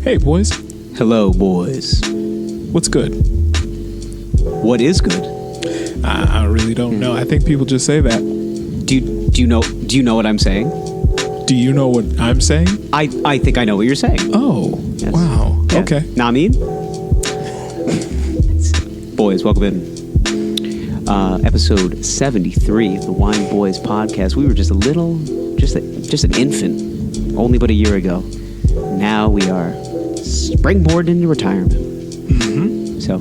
Hey, boys. Hello, boys. What's good? What is good? I really don't know. I think people just say that. Do you know what I'm saying? Do you know what I'm saying? I think I know what you're saying. Oh, Yes. wow. Yeah. Okay. Namin? Boys, welcome in. Episode 73 of the Wine Boys podcast. We were just an infant, only but a year ago. Now we are springboarded into retirement. Mm-hmm. So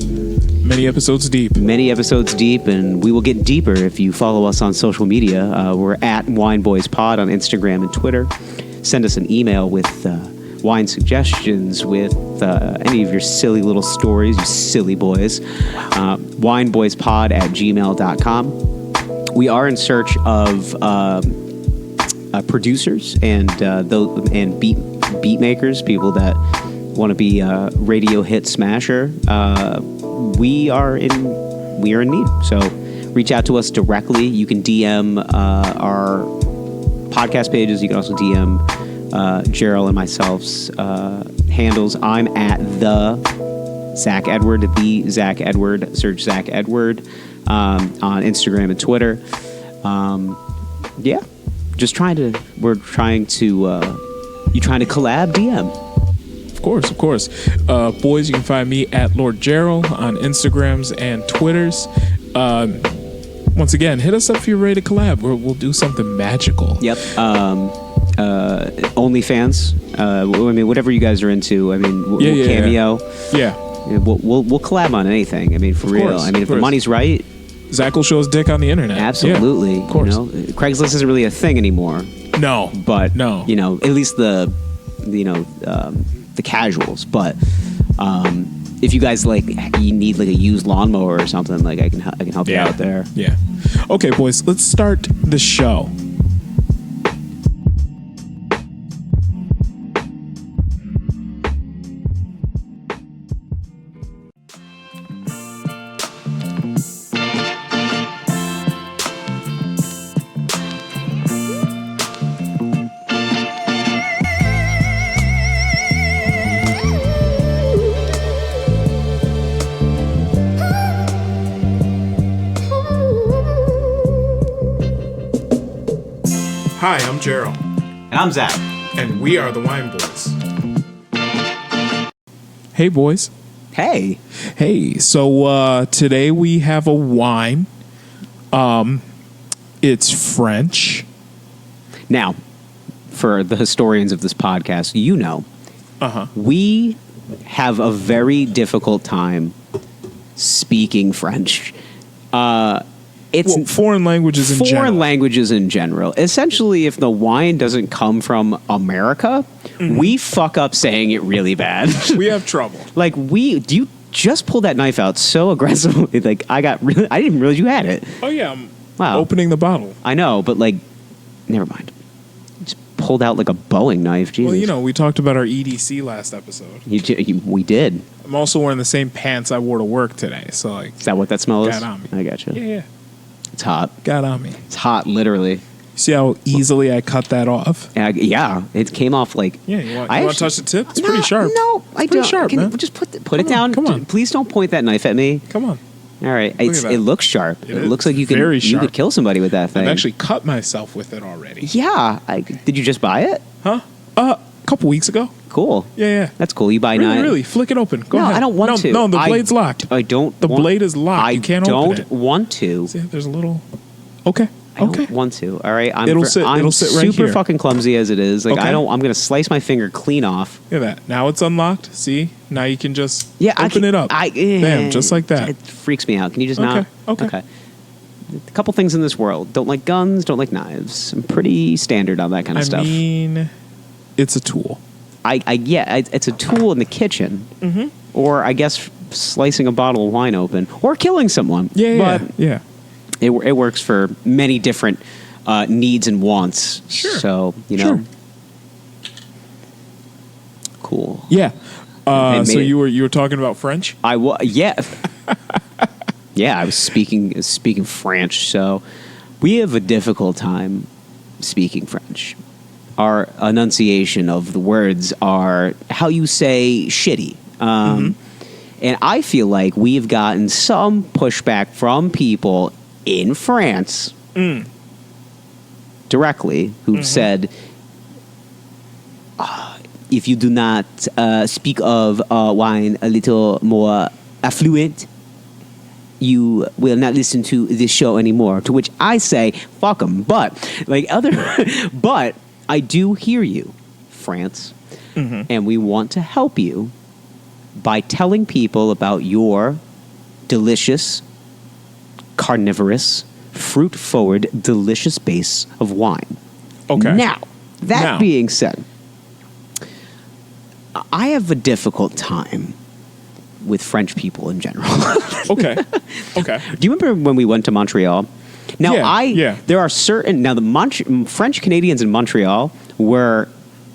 many episodes deep, and we will get deeper if you follow us on social media. We're at Wine Boys Pod on Instagram and Twitter. Send us an email with wine suggestions, with any of your silly little stories, you silly boys. wineboyspod@gmail.com. We are in search of producers and beat makers, people that want to be a radio hit smasher. We are in need. So reach out to us directly. You can DM our podcast pages. You can also DM Gerald and myself's handles. I'm at the Zach Edward, the Zach Edward. Search Zach Edward on Instagram and Twitter. We're trying to. You trying to collab? DM. Of course. Boys, you can find me at Lord Gerald on Instagrams and Twitters. Once again, hit us up if you're ready to collab. We'll do something magical. Yep. OnlyFans. Whatever you guys are into. We'll Cameo. Yeah. We'll collab on anything. For real. Course, if the money's right, Zach will show his dick on the internet. Absolutely. Yeah, of course. Craigslist isn't really a thing anymore. No. But no. At least the casuals. But if you guys you need a used lawnmower or something, I can help you out there. Yeah. Okay, boys, let's start the show. Hi, I'm Gerald. And I'm Zach. And we are the Wine Boys. Hey, boys. Hey. Hey, so today we have a wine. It's French. Now, for the historians of this podcast, we have a very difficult time speaking French. Foreign languages in general. Essentially, if the wine doesn't come from America, we fuck up saying it really bad. We have trouble. You just pulled that knife out so aggressively. I didn't realize you had it. Oh yeah, wow. Opening the bottle. I know, but never mind. Just pulled out like a Boeing knife. Jesus. Well, we talked about our EDC last episode. We did. I'm also wearing the same pants I wore to work today. So is that what that smell is? Got on me. I got you. Yeah. It's hot. Got on me. It's hot, literally. See how easily I cut that off? Yeah, it came off Yeah, you want to touch the tip? It's pretty sharp. No, I don't. Pretty sharp, man. Just put it down. Come on. Please don't point that knife at me. Come on. All right. It looks sharp. It looks like you could kill somebody with that thing. I've actually cut myself with it already. Yeah. Did you just buy it? Huh? A couple weeks ago. Cool. Yeah. That's cool. You buy Really, flick it open. Go ahead. I don't want to. No, the blade's locked. I don't. The blade is locked. You can't open it. I don't want to. See, there's a little. Okay. I don't want to. All right. It'll sit right super here. Fucking clumsy as it is. Okay. I'm gonna slice my finger clean off. Look at that. Now it's unlocked. See? Now you can just open it up. Bam, Bam, just like that. It freaks me out. Can you just not? Okay. A couple things in this world. Don't like guns, don't like knives. I'm pretty standard on that kind of stuff. It's a tool. It's a tool in the kitchen. Mm-hmm. Or I guess slicing a bottle of wine open. Or killing someone. Yeah. It works for many different needs and wants. Sure. So, Sure. Cool. Yeah. So you were talking about French? Yeah. Yeah, I was speaking French. So we have a difficult time speaking French. our enunciation of the words are how you say shitty. And I feel like we've gotten some pushback from people in France directly who've said, if you do not speak of wine a little more affluent, you will not listen to this show anymore. To which I say, fuck them. But but I do hear you, France, and we want to help you by telling people about your delicious, carnivorous, fruit-forward, delicious base of wine. Okay. Now, that being said, I have a difficult time with French people in general. Okay. Do you remember when we went to Montreal? Now, there are certain... Now, the French Canadians in Montreal were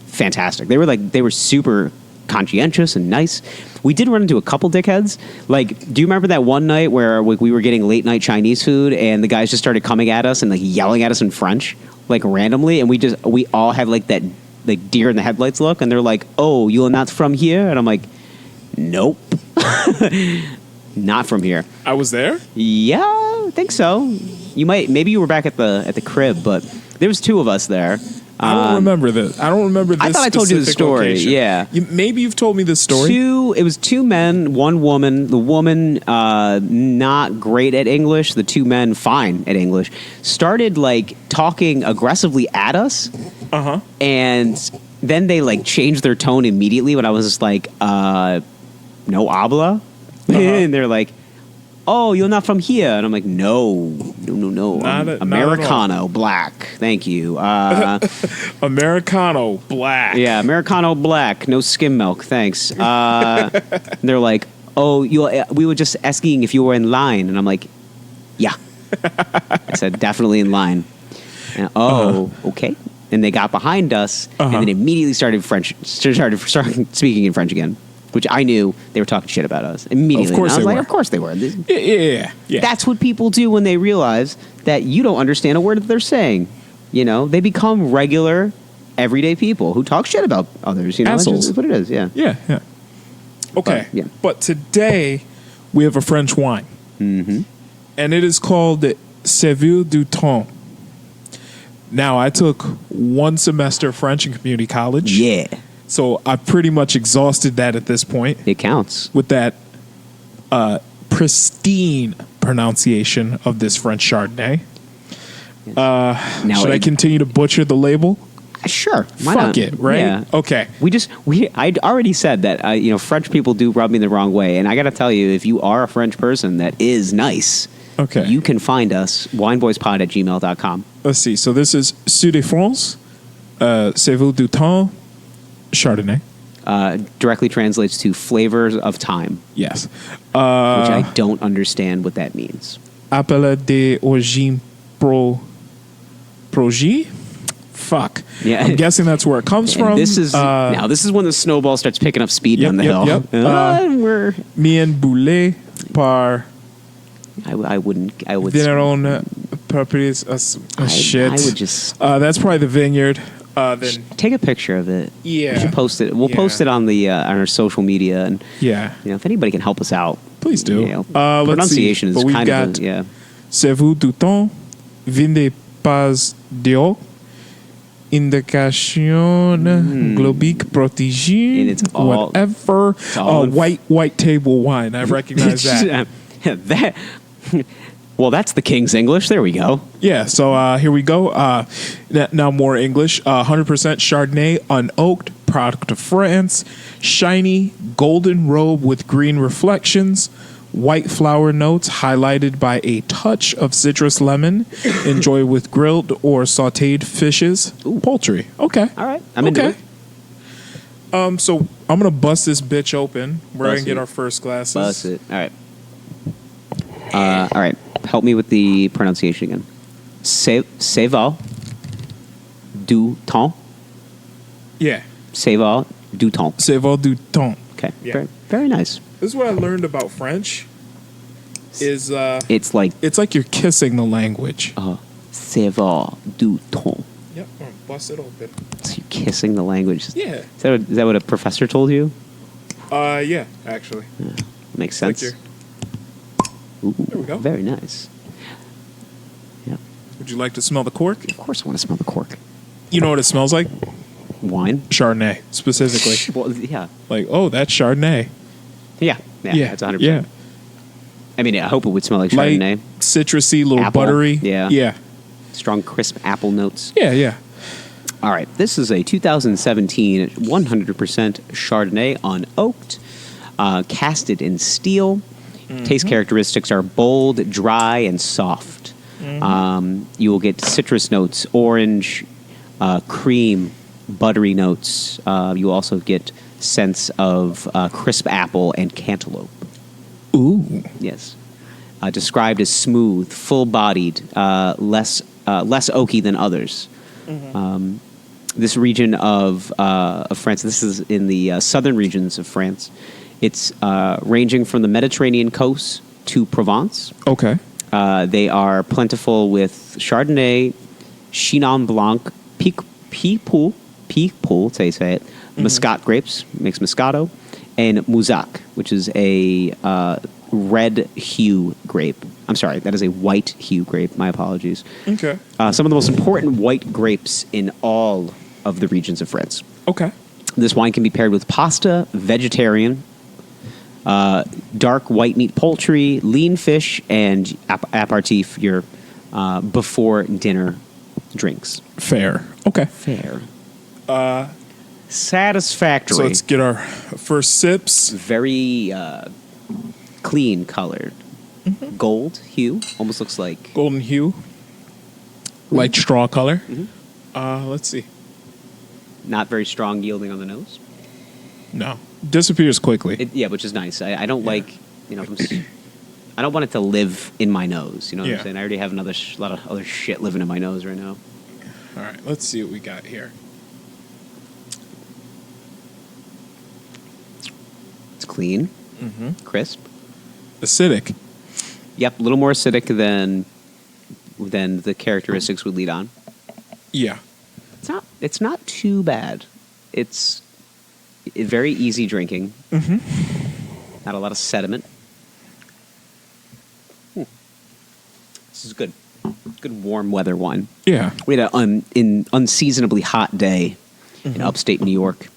fantastic. They were super conscientious and nice. We did run into a couple dickheads. Like, do you remember that one night where we were getting late night Chinese food and the guys just started coming at us and like yelling at us in French, like randomly, and we all had like that like deer in the headlights look, and they're like, "Oh, you're not from here?" And I'm like, "Nope, not from here." I was there? Yeah, I think so. Maybe you were back at the crib, but there was two of us there. I don't remember this. I don't remember this. I thought I told you the story. Location. Yeah, maybe you've told me this story. It was two men, one woman. The woman not great at English. The two men fine at English. Started like talking aggressively at us. And then they like changed their tone immediately when I was just like, no habla, and they're like, "Oh, you're not from here," and I'm like, no, I'm Americano black, thank you. Americano black. Yeah, Americano black, no skim milk, thanks. And they're like, "Oh, we were just asking if you were in line," and I'm like, "Yeah." I said, "Definitely in line." And, okay. And they got behind us, and then immediately started speaking in French again, which I knew they were talking shit about us immediately. Of course and I was they like, were. "Of course they were." Yeah. That's what people do when they realize that you don't understand a word that they're saying. You know, they become regular, everyday people who talk shit about others. You know, assholes. That's what it is. Yeah. Yeah. Okay. Yeah. But today we have a French wine, and it is called Seville du Temps. Now, I took one semester French in community college. Yeah. So I pretty much exhausted that at this point. It counts. With that pristine pronunciation of this French Chardonnay. Should I continue to butcher the label? Sure. Fuck it, right? Yeah. Okay. I'd already said that, French people do rub me the wrong way. And I got to tell you, if you are a French person that is nice, you can find us, wineboyspod@gmail.com. Let's see. So this is Sud de France, Seville du Temps, Chardonnay. Directly translates to flavors of time. Yes. Which I don't understand what that means. Appel d'origine projet? Fuck. Yeah. I'm guessing that's where it comes from. This is when the snowball starts picking up speed down the hill. Yep. Mien boulé par... I would. Vigneron properties. Shit. I would just. That's probably the vineyard. Then take a picture of it. Yeah. We should post it. We'll post it on on our social media, and if anybody can help us out, please do. Pronunciation is kind of Seville du Temps, vin de pas d'eau, indication globique protégée, and it's all whatever. White table wine. I recognize that. Well, that's the King's English. There we go. Yeah, so here we go. Now more English. 100% Chardonnay, unoaked, product of France. Shiny, golden robe with green reflections. White flower notes highlighted by a touch of citrus lemon. Enjoy with grilled or sautéed fishes. Ooh. Poultry. Okay. All right. I'm into it. So I'm going to bust this bitch open. We're going to get our first glasses. Bust it. All right. All right. Help me with the pronunciation again. Seville du Temps. Yeah. Seville du Temps. Seville du Temps. Okay. Yeah. Very, very nice. This is what I learned about French. It's like you're kissing the language. Seville du Temps. Yep. bust it open. So you're kissing the language. Yeah. Is that what a professor told you? Yeah, actually. Makes sense. Right Ooh, there we go. Very nice. Yep. Would you like to smell the cork? Of course I want to smell the cork. You know what it smells like? Wine? Chardonnay, specifically. Well, yeah. Like, oh, that's Chardonnay. Yeah. Yeah. That's 100%. Yeah. I mean, I hope it would smell like Light, Chardonnay. citrusy, little Apple. buttery. Yeah. Yeah. Strong, crisp apple notes. Yeah, yeah. All right. This is a 2017 100% Chardonnay unoaked, casted in steel. Taste characteristics are bold, dry, and soft. You will get citrus notes, orange, cream, buttery notes. You also get scents of crisp apple and cantaloupe. Ooh. Yes. Described as smooth, full-bodied, less oaky than others. This region of France, this is in the southern regions of France. It's ranging from the Mediterranean coast to Provence. Okay. They are plentiful with Chardonnay, Chenin Blanc, Picpoul, that's how you say it, Muscat grapes, mixed Moscato, and Mouzac, which is a red hue grape. I'm sorry, that is a white hue grape. My apologies. Okay. Some of the most important white grapes in all of the regions of France. Okay. This wine can be paired with pasta, vegetarian, dark white meat poultry, lean fish, and aperitif, your before dinner drinks. Fair. Okay. Fair. Satisfactory. So let's get our first sips. Very clean colored. Gold hue. Almost looks like... Golden hue. Light straw color. Let's see. Not very strong yielding on the nose. No. Disappears quickly. Yeah, which is nice. I don't like, I don't want it to live in my nose. You know what I'm saying? I already have a lot of other shit living in my nose right now. All right, let's see what we got here. It's clean, crisp. Acidic. Yep, a little more acidic than the characteristics would lead on. Yeah. It's not too bad. It's very easy drinking. Not a lot of sediment. This is good. Good warm weather wine. Yeah. We had an unseasonably hot day in upstate New York.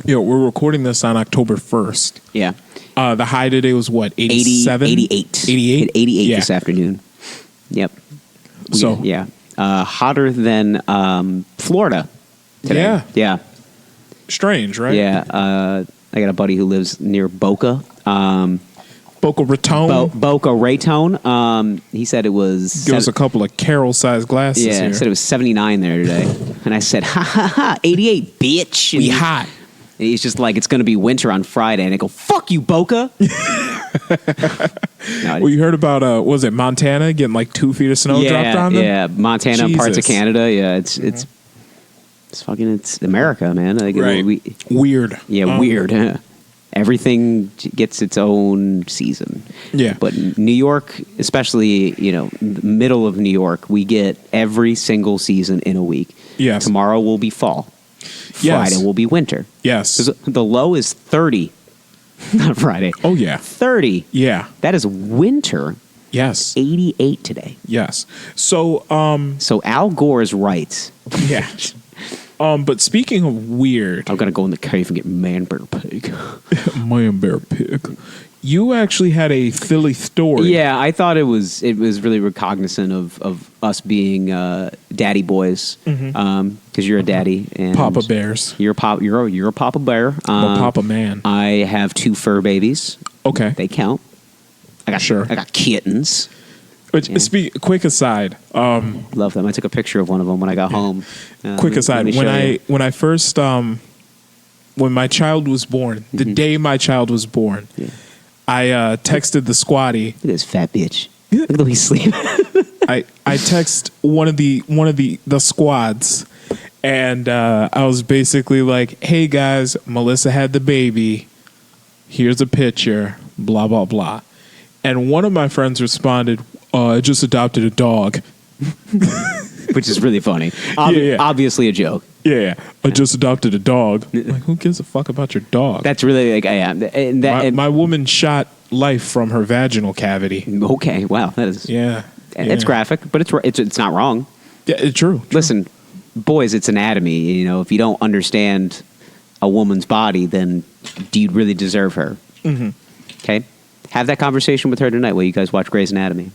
Yeah, we're recording this on October 1st. Yeah. The high today was what, 87? 88. 88? Hit 88 Yeah. this afternoon. Yep. So- yeah. Hotter than Florida today. Yeah. Yeah. Strange, right? Yeah. I got a buddy who lives near Boca. Boca Raton. Boca Raton. He said it was... Give us a couple of Carol-sized glasses Yeah, here. he said it was 79 there today. And I said, ha, ha, ha, 88, bitch. We hot. And he's just like, it's going to be winter on Friday. And I go, fuck you, Boca. Well, you heard about, was it Montana getting like 2 feet of snow dropped on them? Yeah, Montana, parts of Jesus. Canada. Yeah, it's fucking, it's America, man. Like, Right. Weird. Weird. Everything gets its own season. Yeah. But New York, especially, the middle of New York, we get every single season in a week. Yes. Tomorrow will be fall. Yes. Friday will be winter. Yes. 'Cause the low is 30 on Friday. Oh, yeah. 30. Yeah. That is winter. Yes. 88 today. Yes. So, So Al Gore is right. yeah. But speaking of weird, I'm going to go in the cave and get man bear pig. man bear pig, you actually had a Philly story. Yeah, I thought it was really recognizant of us being daddy boys, because you're a daddy and Papa bears. You're a papa bear. I'm a papa man. I have 2 fur babies. Okay. They count. I got kittens. But quick aside. Love them. I took a picture of one of them when I got home. Quick aside. Let me show you. When I first when my child was born, the day my child was born, I texted the squatty. Look at this fat bitch. Look at the way he's sleeping. I text one of the squads, and I was basically like, "Hey guys, Melissa had the baby. Here's a picture. Blah blah blah." And one of my friends responded, "I just adopted a dog." which is really funny. Yeah. Obviously a joke. Yeah. I just adopted a dog. Like, who gives a fuck about your dog? That's really like, My woman shot life from her vaginal cavity. okay, wow, that is, Yeah. it's graphic, but it's not wrong. Yeah, it's true. Listen, boys, it's anatomy. You know, if you don't understand a woman's body, then do you really deserve her? Mm-hmm. Okay? Have that conversation with her tonight while you guys watch Grey's Anatomy.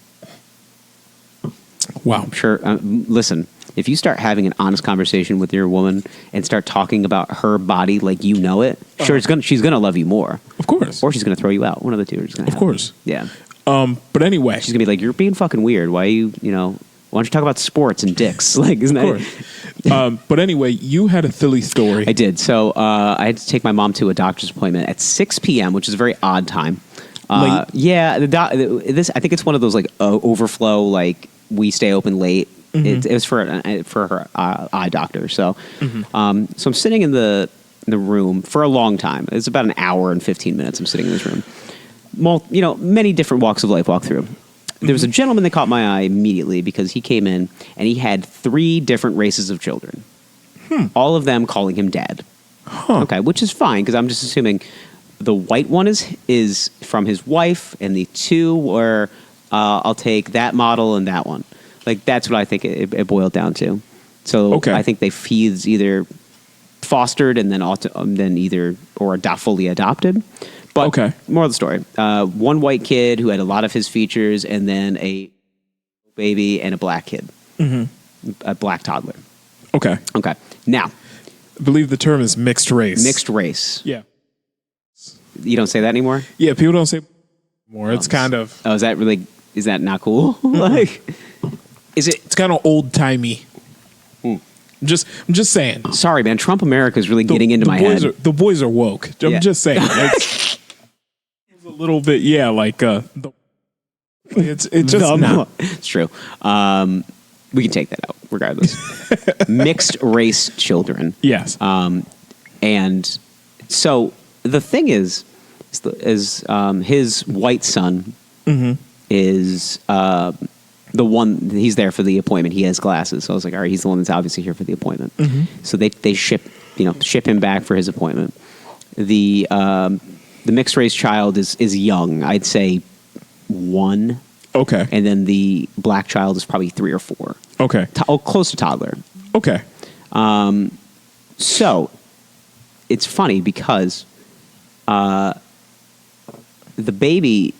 Wow. I'm sure. Listen, if you start having an honest conversation with your woman and start talking about her body like you know it, sure, she's gonna love you more. Of course. Or she's gonna throw you out. One of the two is gonna happen. Of course. Yeah. But anyway. She's gonna be like, "You're being fucking weird. Why are you know? Why don't you talk about sports and dicks?" Like, isn't that? But anyway, you had a Philly story. I did. So I had to take my mom to a doctor's appointment at 6 p.m., which is a very odd time. Late? Yeah, this I think it's one of those like overflow, like we stay open late. It was for her eye doctor. So, so I'm sitting in the room for a long time. It's about an hour and 15 minutes. I'm sitting in this room. Many different walks of life walk through. There was a gentleman that caught my eye immediately because he came in and he had 3 different races of children. All of them calling him dad. Huh. Okay, which is fine because I'm just assuming the white one is from his wife and the 2 were I'll take that model and that one. Like that's what I think it boiled down to. So Okay. I think he's either fostered and then fully adopted. But Okay. More of the story. One white kid who had a lot of his features, and then a baby and a black kid, a black toddler. Okay. Okay. Now, I believe the term is mixed race. mixed race. Yeah. You don't say that anymore? Yeah, people don't say more. It's kind of Oh, is that not cool? Like, is it? it's kind of old timey. I'm just saying. Sorry, man. Trump America is really getting into my head. The boys are woke. I'm Yeah. just saying. It's a little bit, yeah, like it's just not. It's true. We can take that out, regardless. Mixed race children. Yes. And so the thing is his white son is the one. He's there for the appointment. He has glasses, so I was like, all right, he's the one that's obviously here for the appointment. So they ship him back for his appointment. The mixed race child is young. I'd say 1. Okay. And then the black child is probably 3 or 4. Okay. Close to toddler. Okay. So it's funny because the baby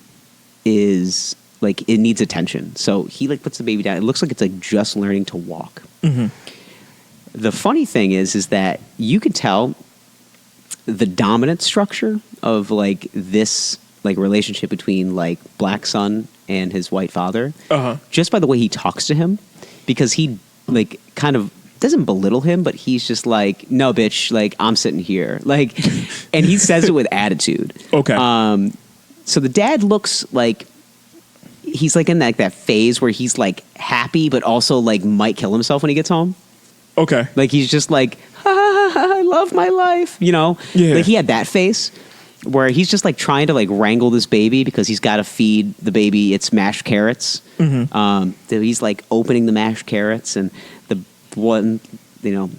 is like, it needs attention. So he like puts the baby down. It looks like it's like just learning to walk. The funny thing is that you could tell the dominant structure of like this like relationship between like black son and his white father just by the way he talks to him, because he like kind of doesn't belittle him, but he's just like, no bitch, like I'm sitting here, like, and he says it with attitude. Okay. So the dad looks like he's like in that phase where he's like happy but also like might kill himself when he gets home. Okay. Like he's just like, I love my life, you know? Yeah. Like he had that face where he's just like trying to like wrangle this baby because he's got to feed the baby its mashed carrots. So he's like opening the mashed carrots, and the one,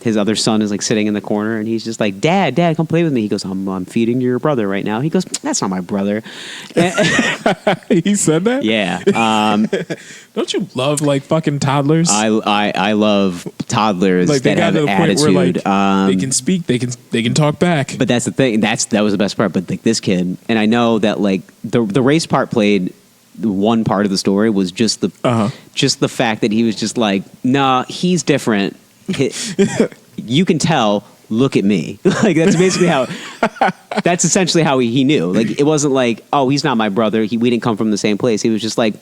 his other son is like sitting in the corner, and he's just like, Dad, come play with me. He goes, I'm feeding your brother right now. He goes, that's not my brother. He said that? Yeah. Don't you love like fucking toddlers? I love toddlers like that have to the attitude. point where, like, they can speak, they can talk back. But that's the thing. That was the best part. But like this kid, and I know that like the race part played one part of the story was just the fact that he was just like, nah, he's different. You can tell. Look at me. Like that's basically how. That's essentially how he knew. Like it wasn't like, oh, he's not my brother. We didn't come from the same place. He was just like,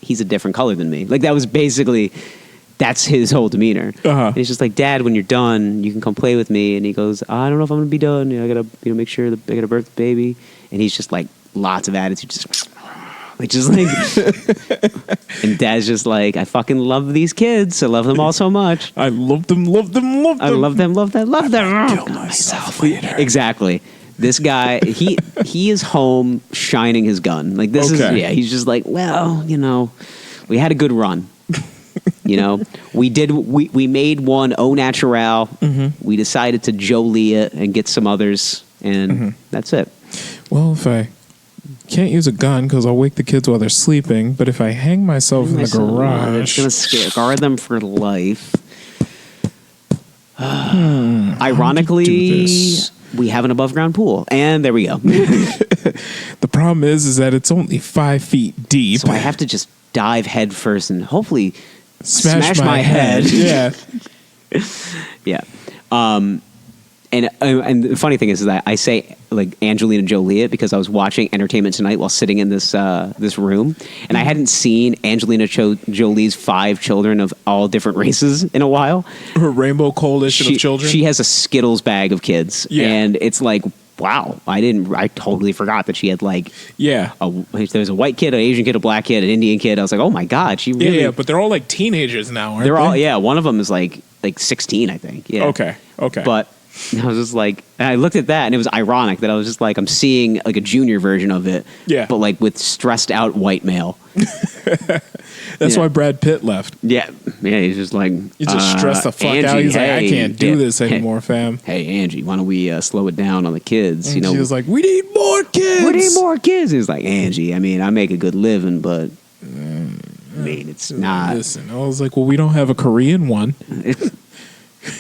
he's a different color than me. Like that was basically. That's his whole demeanor. And he's just like, Dad, when you're done, you can come play with me. And he goes, I don't know if I'm gonna be done. I gotta make sure that I gotta birth the baby. And he's just like lots of attitude, just like, and Dad's just like, I fucking love these kids. I love them all so much. I love them. I love them. I'd kill myself later. Exactly. This guy, he is home shining his gun. Like this is, he's just like, well, we had a good run. You know, we made one au natural. Mm-hmm. We decided to Jolie it and get some others, and that's it. Well, if I can't use a gun because I'll wake the kids while they're sleeping, but if I hang myself in the garage, it's gonna guard them for life. Ironically, we have an above ground pool, and there we go. The problem is that it's only 5 feet deep. So I have to just dive head first and hopefully smash my head. Yeah. Yeah. And the funny thing is that I say like Angelina Jolie it because I was watching Entertainment Tonight while sitting in this room, and I hadn't seen Angelina Jolie's 5 children of all different races in a while. Her rainbow coalition of children. She has a Skittles bag of kids, and it's like, wow, I totally forgot that she had like there was a white kid, an Asian kid, a black kid, an Indian kid. I was like, oh my god, she really but they're all like teenagers now, aren't they? They're all one of them is like 16, I think. Yeah. Okay. But I was just like, and I looked at that, and it was ironic that I was just like, I'm seeing like a junior version of it, but like with stressed out white male. That's why Brad Pitt left. Yeah, he's just like, he just stressed the fuck Angie, out. He's like, I can't do this anymore, fam. Hey, Angie, why don't we slow it down on the kids? And she was like, we need more kids. We need more kids. He was like, Angie, I mean, I make a good living, but I mean, it's not. Listen, I was like, well, we don't have a Korean one.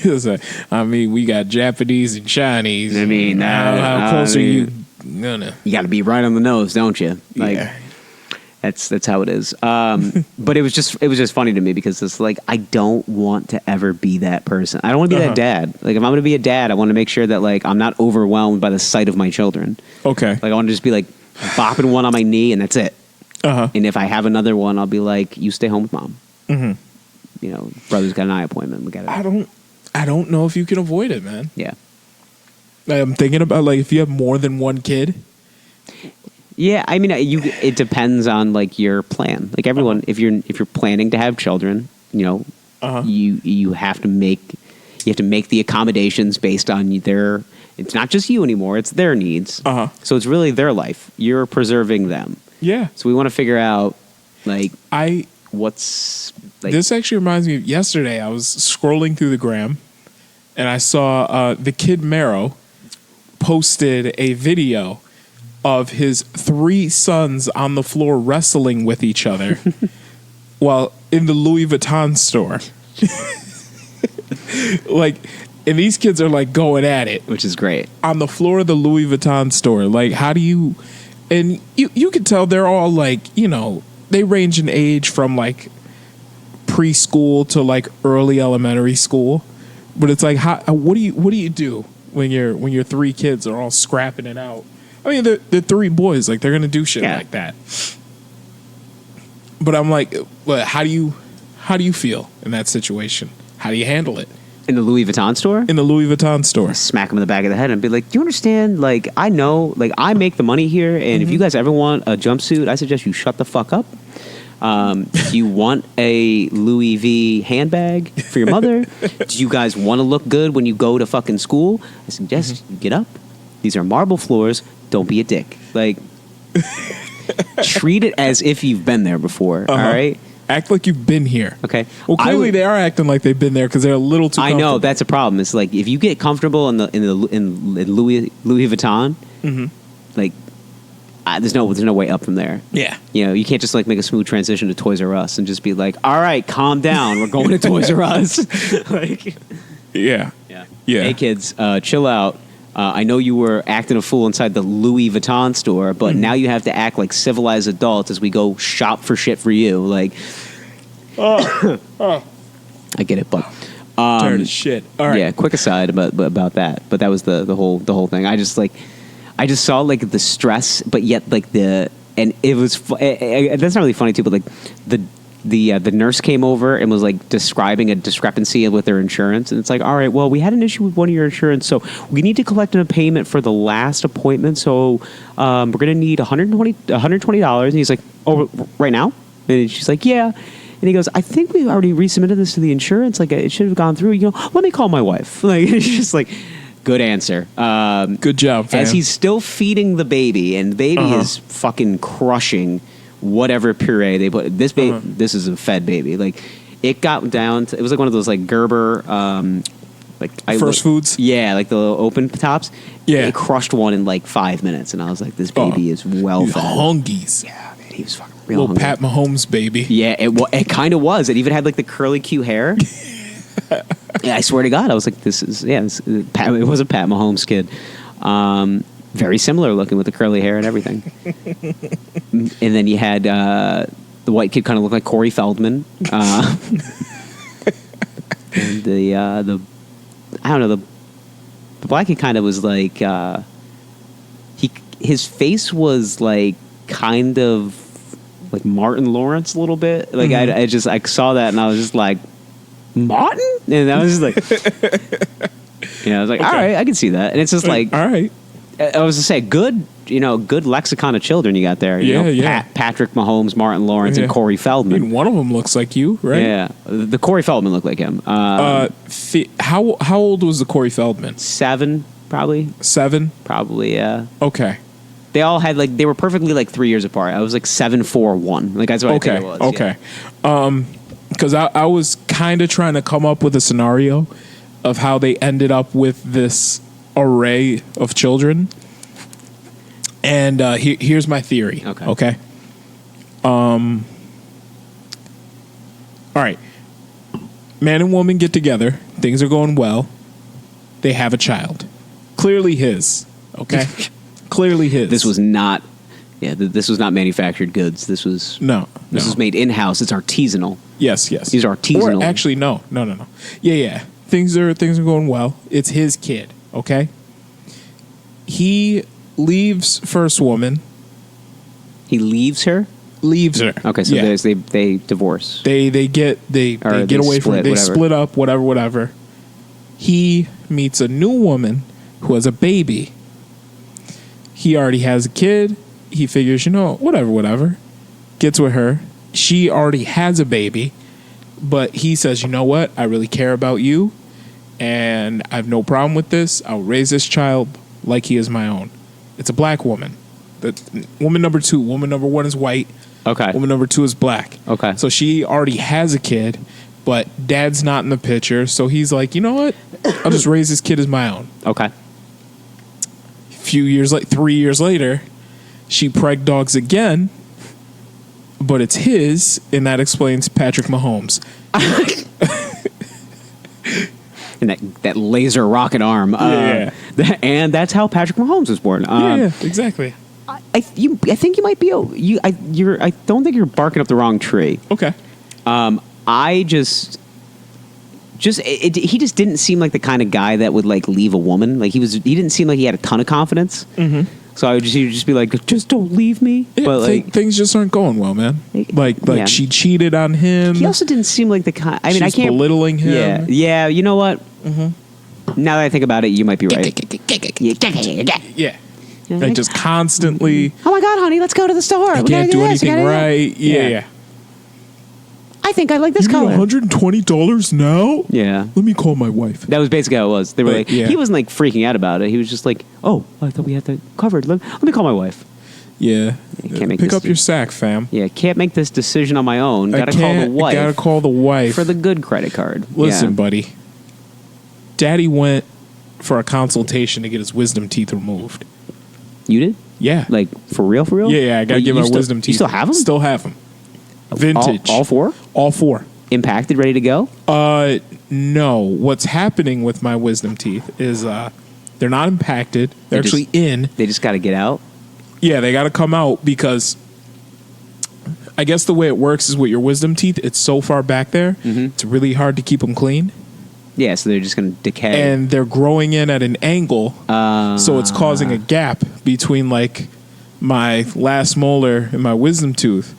Like, I mean, we got Japanese and Chinese. I mean, how close are you gonna? You got to be right on the nose, don't you? Like, that's how it is. But it was just funny to me because it's like I don't want to ever be that person. I don't want to be that dad. Like if I'm going to be a dad, I want to make sure that like I'm not overwhelmed by the sight of my children. Okay. Like I want to just be like bopping one on my knee and that's it. And if I have another one, I'll be like, you stay home with mom. You know, brother's got an eye appointment. We got it. I don't know if you can avoid it, man. Yeah. I'm thinking about like if you have more than one kid. Yeah, I mean, it depends on like your plan. Like everyone, if you're planning to have children, you know, you have to make the accommodations based on their. It's not just you anymore; it's their needs. So it's really their life. You're preserving them. Yeah. So we want to figure out like what's. Like, this actually reminds me of yesterday. I was scrolling through the gram, and I saw the kid Mero posted a video of his 3 sons on the floor wrestling with each other while in the Louis Vuitton store. Like, and these kids are like going at it, which is great, on the floor of the Louis Vuitton store. Like, how do you? And you can tell they're all like, you know, they range in age from like preschool to like early elementary school, but it's like, what do you do when your 3 kids are all scrapping it out? I mean, they're 3 boys, like they're gonna do shit like that. But I'm like, how do you feel in that situation? How do you handle it? In the Louis Vuitton store? In the Louis Vuitton store. Smack him in the back of the head and be like, do you understand? Like, I know, like, I make the money here, and if you guys ever want a jumpsuit, I suggest you shut the fuck up. Do you want a Louis V handbag for your mother? Do you guys want to look good when you go to fucking school? I suggest you get up. These are marble floors. Don't be a dick. Like, treat it as if you've been there before, all right? Act like you've been here. Okay. Well, clearly they are acting like they've been there because they're a little too comfortable. I know, that's a problem. It's like, if you get comfortable in Louis Vuitton, like, there's no way up from there. Yeah. You know, you can't just like make a smooth transition to Toys R Us and just be like, all right, calm down. We're going to Toys R Us. Like, yeah. Hey kids, chill out. I know you were acting a fool inside the Louis Vuitton store, but now you have to act like civilized adults as we go shop for shit for you. Like, I get it, but tired as shit. All right. Yeah. Quick aside about that, but that was the whole thing. I just saw like the stress, but yet like and it was that's not really funny too, but like the nurse came over and was like describing a discrepancy with their insurance, and it's like, all right, well, we had an issue with one of your insurance, so we need to collect a payment for the last appointment, so we're gonna need $120. And he's like, oh, right now? And she's like, yeah. And he goes, I think we already resubmitted this to the insurance, like it should have gone through. You know, let me call my wife. Like, it's just like, good answer. Good job, fam. As he's still feeding the baby, and the baby is fucking crushing whatever puree they put. This is a fed baby. Like, It got down to, it was like one of those like Gerber, First foods? Yeah, like the open tops. Yeah. It crushed one in like 5 minutes, and I was like, this baby is well He's fed. hungies. Yeah, man, he was fucking real Little hungry. Pat Mahomes, baby. Yeah, it kind of was. It even had like the curly Q hair. Yeah, I swear to God, I was like, it was a Pat Mahomes kid. Very similar looking with the curly hair and everything. And then you had the white kid kind of looked like Corey Feldman. And the I don't know, the black kid kind of was like his face was like kind of like Martin Lawrence a little bit. Like I saw that and I was just like, Martin? And I was just like, I was like, all right, I can see that. And it's just like, all right. I was to say, good lexicon of children you got there. Patrick Mahomes, Martin Lawrence, and Corey Feldman. I mean, one of them looks like you, right? Yeah, the Corey Feldman looked like him. How old was the Corey Feldman? 7, probably. 7? Probably, yeah. Okay. They all had they were perfectly 3 years apart. I was 7, 4, 1. That's what I think it was. Okay. Yeah. Because I was kind of trying to come up with a scenario of how they ended up with this array of children. And here's my theory. Okay. All right. Man and woman get together. Things are going well. They have a child. Clearly his. Okay. Clearly his. This was not. Yeah, this was not manufactured goods. This was This was made in house. It's artisanal. Yes. These are artisanal. Or actually, no. Yeah. Things are going well. It's his kid. Okay. He leaves first woman. He leaves her. Leaves her. Okay, so they divorce. They get away from it. They split up. Whatever. He meets a new woman who has a baby. He already has a kid. He figures, whatever. Gets with her. She already has a baby, but he says, you know what? I really care about you, and I have no problem with this. I'll raise this child like he is my own. It's a black woman. Woman number 2. Woman number 1 is white. Okay. Woman number 2 is black. Okay. So she already has a kid, but dad's not in the picture. So he's like, you know what? I'll just raise this kid as my own. Okay. 3 years later, she preg dogs again, but it's his, and that explains Patrick Mahomes. And that laser rocket arm. Yeah. And that's how Patrick Mahomes was born. Yeah, exactly. I think you might be. I don't think you're barking up the wrong tree. Okay. He just didn't seem like the kind of guy that would leave a woman. He didn't seem like he had a ton of confidence. Mm-hmm. So he would just be like, just don't leave me. Yeah, but things just aren't going well, man. Yeah. She cheated on him. He also didn't seem like the kind. I mean, She's I can't belittling him. Yeah. You know what? Mm-hmm. Now that I think about it, you might be right. Yeah. Just constantly. Oh my God, honey, let's go to the store. I can't do anything right. Yeah. I think I like this you color. $120 now? Yeah. Let me call my wife. That was basically how it was. They were he wasn't freaking out about it. He was just like, oh, I thought we had that covered. Let me call my wife. Yeah. Can't make Pick up your sack, fam. Yeah, can't make this decision on my own. Gotta call the wife. Gotta call the wife. For the good credit card. Listen, buddy. Daddy went for a consultation to get his wisdom teeth removed. You did? Yeah. For real? Yeah, I gotta get my wisdom teeth. You still have them? Still have them. Vintage. All 4? All 4. Impacted, ready to go? No. What's happening with my wisdom teeth is they're not impacted. They're actually in. They just got to get out? Yeah, they got to come out because I guess the way it works is with your wisdom teeth, it's so far back there, it's really hard to keep them clean. Yeah, so they're just going to decay. And they're growing in at an angle, so it's causing a gap between my last molar and my wisdom tooth.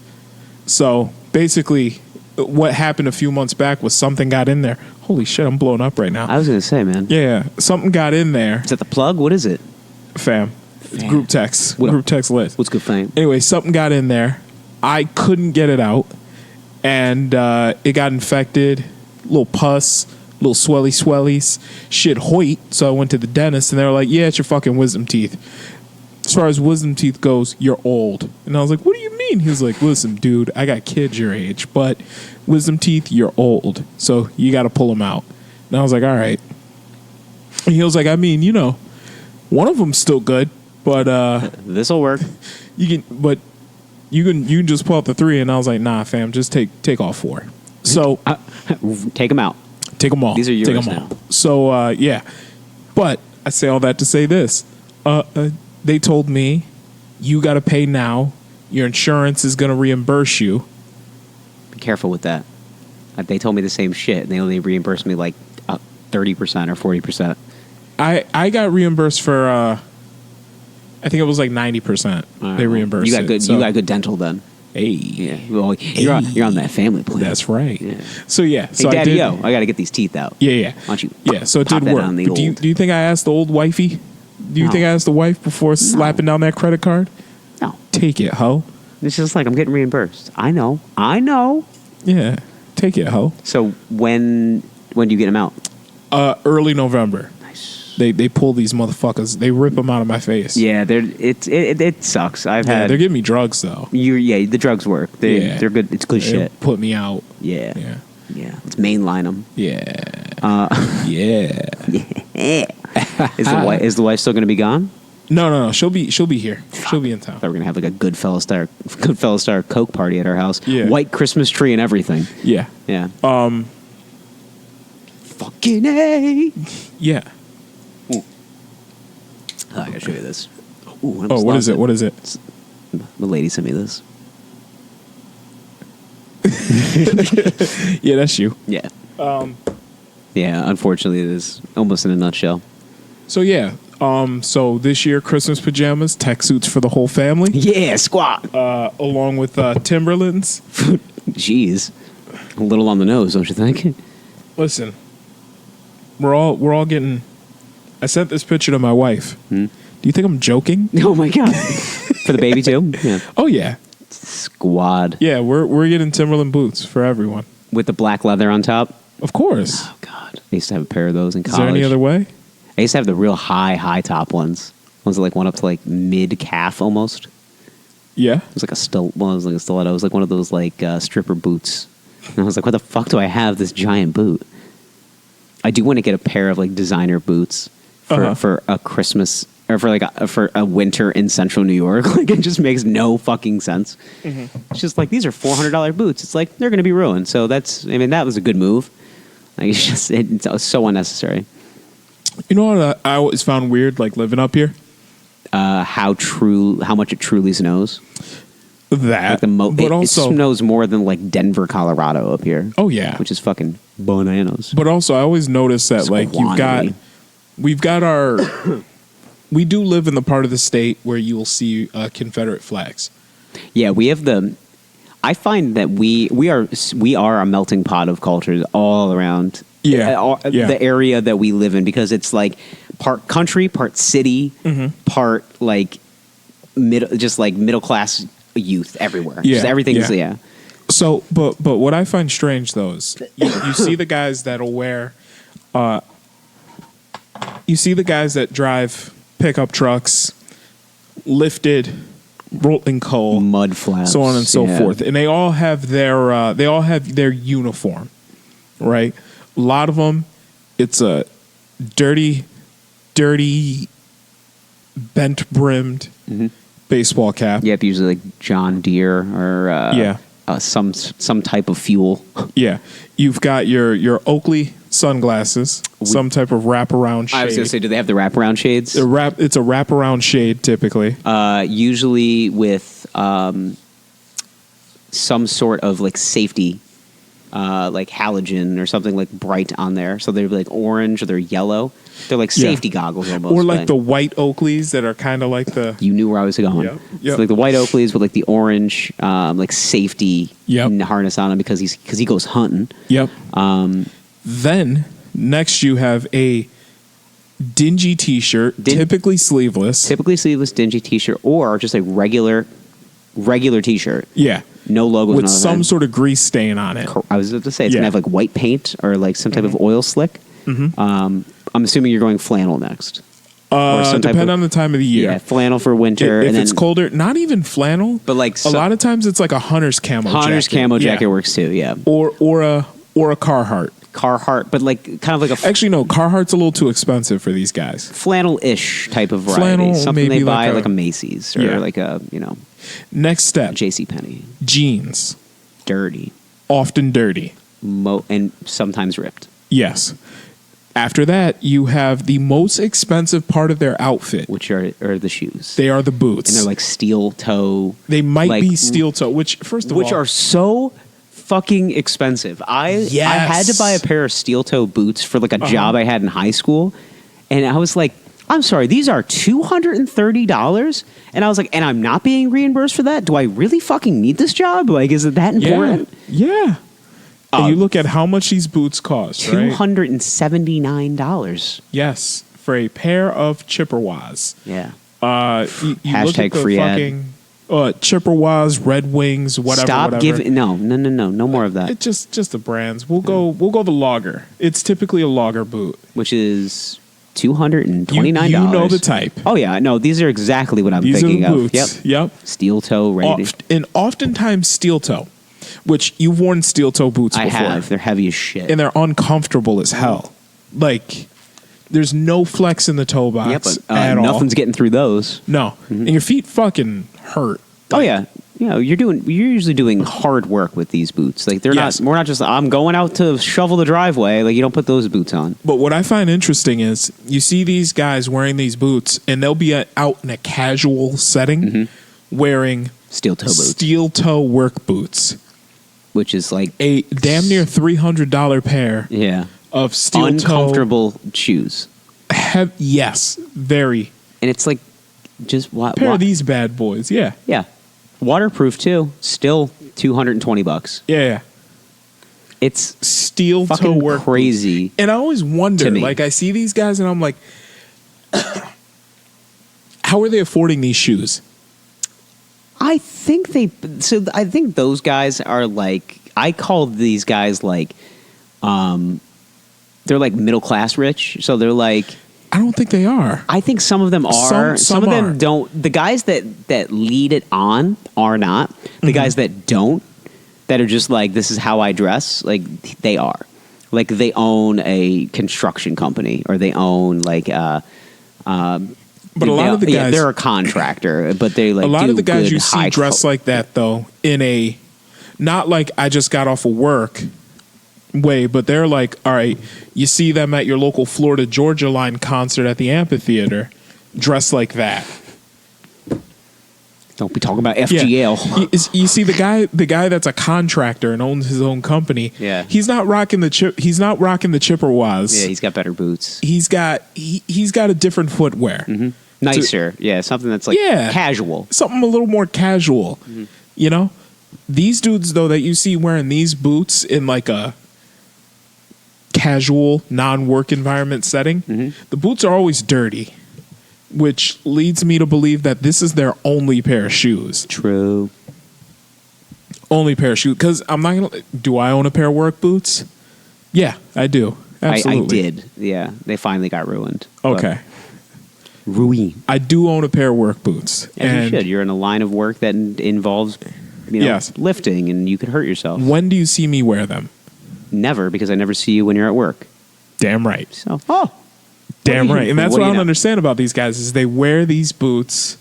So basically, what happened a few months back was something got in there. Holy shit, I'm blowing up right now. I was going to say, man. Yeah, something got in there. Is that the plug? What is it? Fam. Group text. Group text list. What's good, fam? Anyway, something got in there. I couldn't get it out. And it got infected. Little pus. Little swellies. Shit hoit. So I went to the dentist and they were like, yeah, it's your fucking wisdom teeth. As far as wisdom teeth goes, you're old. And I was like, what do you mean? He was like, listen, dude, I got kids your age, but wisdom teeth, you're old, so you got to pull them out. And I was like, all right. And he was like, I mean, one of them's still good, but This'll work. you can just pull out the 3. And I was like, nah, fam, just take all 4. So Take them out. take them all. These are yours take 'em now. all. So yeah, but I say all that to say this: they told me you got to pay now. Your insurance is going to reimburse you. Be careful with that. They told me the same shit, and they only reimbursed me like 30% or 40%. I got reimbursed for I think it was like 90%. They reimbursed. You got good. So, You got good dental then. hey, Yeah. Well, you're on that family plan. that's right. Yeah. So yeah, Hey, so Daddy, I did. I got to get these teeth out. Yeah. Why don't you? Yeah, so it pop did that work. on the But do old- you think I asked the old wifey? Do you No. think I asked the wife before slapping down that credit card? No. Take it, ho. It's just like I'm getting reimbursed. I know. Yeah, take it, ho. So when do you get them out? Early November. Nice. They pull these motherfuckers. They rip them out of my face. Yeah, it sucks. I've Yeah, had they're giving me drugs though. the drugs work. They're good. It's good They shit. put me out. Yeah. Yeah. Yeah. Let's mainline them. Yeah. Yeah. Is the wife still going to be gone? No. She'll be here. She'll be in town. I thought we were gonna have like a Goodfellas Star Coke party at our house. Yeah. White Christmas tree and everything. Yeah. Yeah. Fucking A. Yeah. Oh, I gotta show you this. Ooh, I Oh, almost what is lost it? What is it? The lady sent me this. Yeah, that's you. Yeah. Yeah. Unfortunately, it is almost in a nutshell. So yeah. So this year, Christmas pajamas, tech suits for the whole family, Yeah, squat. along with Timberlands. Jeez, a little on the nose, don't you think? Listen, we're all getting. I sent this picture to my wife. Do you think I'm joking? Oh my god. For the baby too. Yeah. Oh yeah, Squad yeah. We're getting Timberland boots for everyone. with the black leather on top. Of course. Oh god, I used to have a pair of those in Is college. there any other way? I used to have the real high top ones. Ones that like went up to like mid calf almost. Yeah. It was like it was like a stiletto. It was like one of those like stripper boots. And I was like, what the fuck do I have this giant boot? I do want to get a pair of like designer boots for a Christmas or for a winter in central New York. Like it just makes no fucking sense. It's just like these are $400 boots. It's like they're going to be ruined. So that was a good move. Like it's so unnecessary. You know what I always found weird, like living up here? How much it truly snows. That. Like but it also, snows more than like Denver, Colorado up here. oh yeah. Which is fucking bananas. But also, I always notice that like we've got our, we do live in the part of the state where you will see Confederate flags. Yeah, we have I find that we are a melting pot of cultures all around. Yeah. The area that we live in, because it's like part country, part city, part like middle class youth everywhere. Yeah, Just everything's yeah. So, but what I find strange though is you see the guys that'll wear, you see the guys that drive pickup trucks, lifted, rolling coal, mud flaps, so on and so yeah. forth, and they all have their uniform, right? A lot of them, it's a dirty, bent brimmed baseball cap. Yep, usually like John Deere or some type of fuel. Yeah, you've got your Oakley sunglasses, some type of wraparound shade. I was going to say, do they have the wraparound shades? It's a wraparound shade typically. Usually with some sort of like safety, like halogen or something like bright on there. So they're like orange or they're yellow. They're like safety goggles almost. Or like the white Oakleys that are kind of like the... You knew where I was going. Yep. So like the white Oakleys with like the orange like safety harness on him because he goes hunting. Yep. Then next you have a dingy T-shirt, typically sleeveless. Typically sleeveless dingy T-shirt or just a regular T-shirt. Yeah. No logos. With some sort of grease stain on it. I was about to say it's gonna have like white paint or like some type of oil slick. I'm assuming you're going flannel next. Depend on the time of the year. Yeah, flannel for winter. If and it's then, colder, not even flannel, But like a lot of times it's like a hunter's camo Hunter's jacket. camo jacket Yeah. works too. Yeah, Or a Carhartt. Carhartt, but like kind of like a Actually, no, Carhartt's a little too expensive for these guys. flannel-ish type of variety. Flannel, Something maybe they buy like like a Macy's or Yeah. like a Next step, J.C. Penney. jeans, Dirty, often dirty. and sometimes ripped. Yes. After that, you have the most expensive part of their outfit. Which are the shoes. They are the boots. And they're like steel toe. They might like, be steel toe, which first of all, are so fucking expensive. I had to buy a pair of steel toe boots for like a job I had in high school, and I was like, I'm sorry, these are $230, and I was like, and I'm not being reimbursed for that. Do I really fucking need this job? Like, is it that important? Yeah. And you look at how much these boots cost, right? $279. Yes, for a pair of Chippewas. Yeah. You look at Hashtag the free ad. fucking Chippewas, Red Wings, whatever. Stop whatever. giving. No more of that. It just the brands. We'll go the logger. It's typically a logger boot. Which is $229. You know the type. Oh yeah, no, these are exactly what I'm These thinking are the of. boots. Yep. Steel toe, ready. And oftentimes steel toe, which you've worn steel toe boots I before. have. They're heavy as shit. And they're uncomfortable as hell. Like, there's no flex in the toe box Yeah, but at all. nothing's getting through those. No. And your feet fucking hurt. Oh yeah, you're usually doing hard work with these boots. Like they're Yes. not. We're not just. I'm going out to shovel the driveway. Like you don't put those boots on. But what I find interesting is you see these guys wearing these boots, and they'll be out in a casual setting wearing Steel toe boots, steel toe work boots. which is like A damn near $300 pair of steel uncomfortable shoes. toe. Yes, very. And it's like just Pair of these bad boys. Yeah. Yeah, waterproof too. Still $220. Yeah. It's Steel toe fucking work. crazy. And I always wonder, To me. like, I see these guys and I'm like, how are they affording these shoes? I think those guys are like, I call these guys like, they're like middle class rich. So they're like, I don't think they are. I think some of them are. Some of them are. don't. The guys that lead it on are not. The guys that don't, that are just like, this is how I dress, like they are. Like they own a construction company or they own like But a lot of the guys, they're a contractor, but they like a lot do of the guys good, you see high dressed like that though, in a not like I just got off of work way, but they're like, all right, you see them at your local Florida Georgia Line concert at the amphitheater, dressed like that. Don't be talking about FGL. You see the guy that's a contractor and owns his own company. Yeah. He's not rocking the Chippewas. Yeah, he's got better boots. He's got a different footwear. Nicer. Yeah, something that's like casual. Something a little more casual. You know? These dudes though that you see wearing these boots in like a casual, non-work environment setting, the boots are always dirty, which leads me to believe that this is their only pair of shoes. True. Only pair of shoes. Because I'm not going to... Do I own a pair of work boots? Yeah, I do. Absolutely. I did. Yeah, they finally got ruined. Okay. Ruined. I do own a pair of work boots. As you should. You're in a line of work that involves lifting, and you could hurt yourself. When do you see me wear them? Never, because I never see you when you're at work. Damn right. So, Damn right. And that's what I don't know? understand about these guys is they wear these boots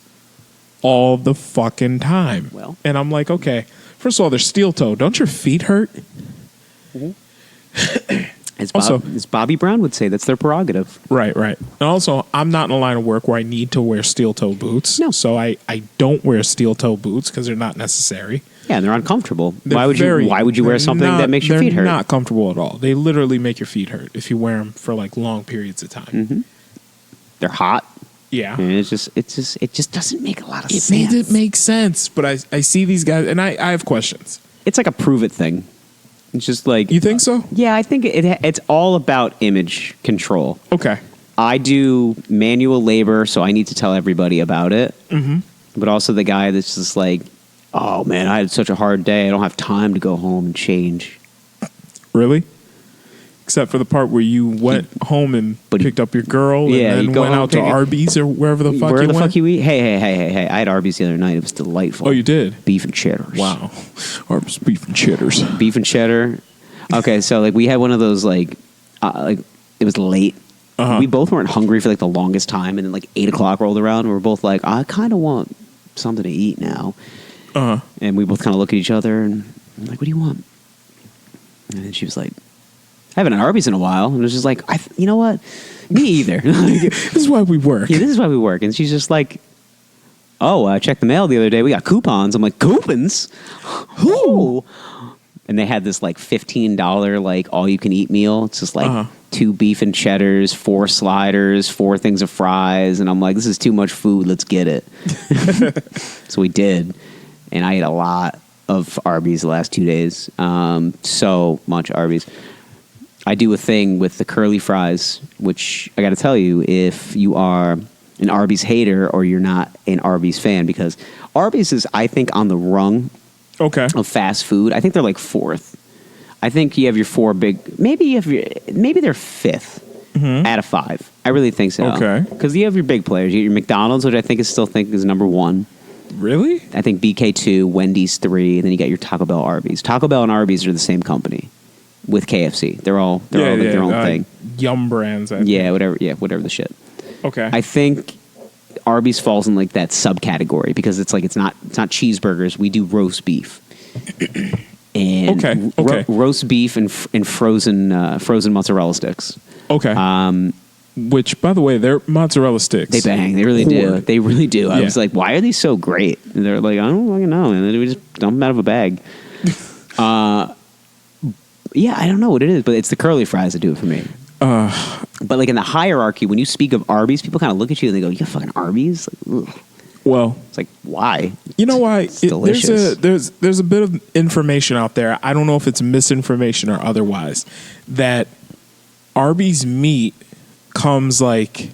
all the fucking time. Well. And I'm like, okay, first of all, they're steel toe. Don't your feet hurt? As Bobby Brown would say, that's their prerogative. Right. And also, I'm not in a line of work where I need to wear steel toe boots. No. So I don't wear steel toe boots because they're not necessary. Yeah, and they're uncomfortable. They're Why would you wear something that makes your feet hurt? They're not comfortable at all. They literally make your feet hurt if you wear them for like long periods of time. They're hot. Yeah. And it just doesn't make a lot of sense. It made it make sense, but I see these guys and I have questions. It's like a prove it thing. It's just like, You think so? yeah, I think it's all about image control. Okay. I do manual labor, so I need to tell everybody about it. But also the guy that's just like, oh man, I had such a hard day. I don't have time to go home and change. Really? except for the part where you went home and picked up your girl Yeah, and you then go went home, out to Arby's or wherever the fuck Where you the went. fuck you eat? Hey! I had Arby's the other night. It was delightful. Oh, you did? Beef and cheddars. Wow. Arby's beef and cheddars. Beef and cheddar. Okay, so like we had one of those like it was late. Uh-huh. We both weren't hungry for like the longest time, and then like 8 o'clock rolled around, and we were both like, I kind of want something to eat now. Uh-huh. And we both kind of look at each other, and I'm like, what do you want? And then she was like, I haven't had Arby's in a while. And it was just like, you know what? Me either. This is why we work. Yeah, this is why we work. And she's just like, oh, I checked the mail the other day. We got coupons. I'm like, coupons? Who? And they had this like $15 like all you can eat meal. It's just like 2 beef and cheddars, 4 sliders, 4 things of fries. And I'm like, this is too much food. Let's get it. So we did. And I ate a lot of Arby's the last 2 days. So much Arby's. I do a thing with the curly fries, which I got to tell you, if you are an Arby's hater or you're not an Arby's fan, because Arby's is, I think, on the rung of fast food. I think they're like 4th. I think you have your 4 big. Maybe they're 5th out of 5. I really think so. Okay. Because you have your big players. You have your McDonald's, which I think is number 1. Really? I think BK 2, Wendy's 3, and then you got your Taco Bell, Arby's. Taco Bell and Arby's are the same company with KFC. They're all their own thing. Yum brands. I think. Yeah, whatever the shit. Okay. I think Arby's falls in like that subcategory because it's not cheeseburgers. We do roast beef. And roast beef and frozen mozzarella sticks. Okay. Which, by the way, they're mozzarella sticks. They bang. They really do. They really do. I Yeah. was like, why are these so great? And they're like, I don't fucking know. And then we just dump them out of a bag. Yeah, I don't know what it is, but it's the curly fries that do it for me. But like in the hierarchy, when you speak of Arby's, people kind of look at you and they go, "You got fucking Arby's?" Like, ugh. Well, it's like, why? You know why? It's delicious. There's a bit of information out there. I don't know if it's misinformation or otherwise, that Arby's meat comes like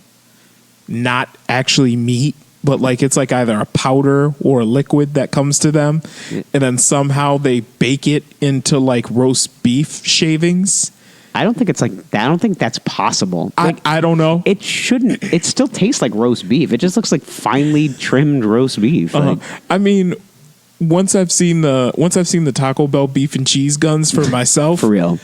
not actually meat, but like it's like either a powder or a liquid that comes to them, and then somehow they bake it into like roast beef shavings. I don't think it's like that. I don't think that's possible. Like, I don't know. It shouldn't. It still tastes like roast beef. It just looks like finely trimmed roast beef. Like, I mean, once I've seen the Taco Bell beef and cheese guns for myself, for real.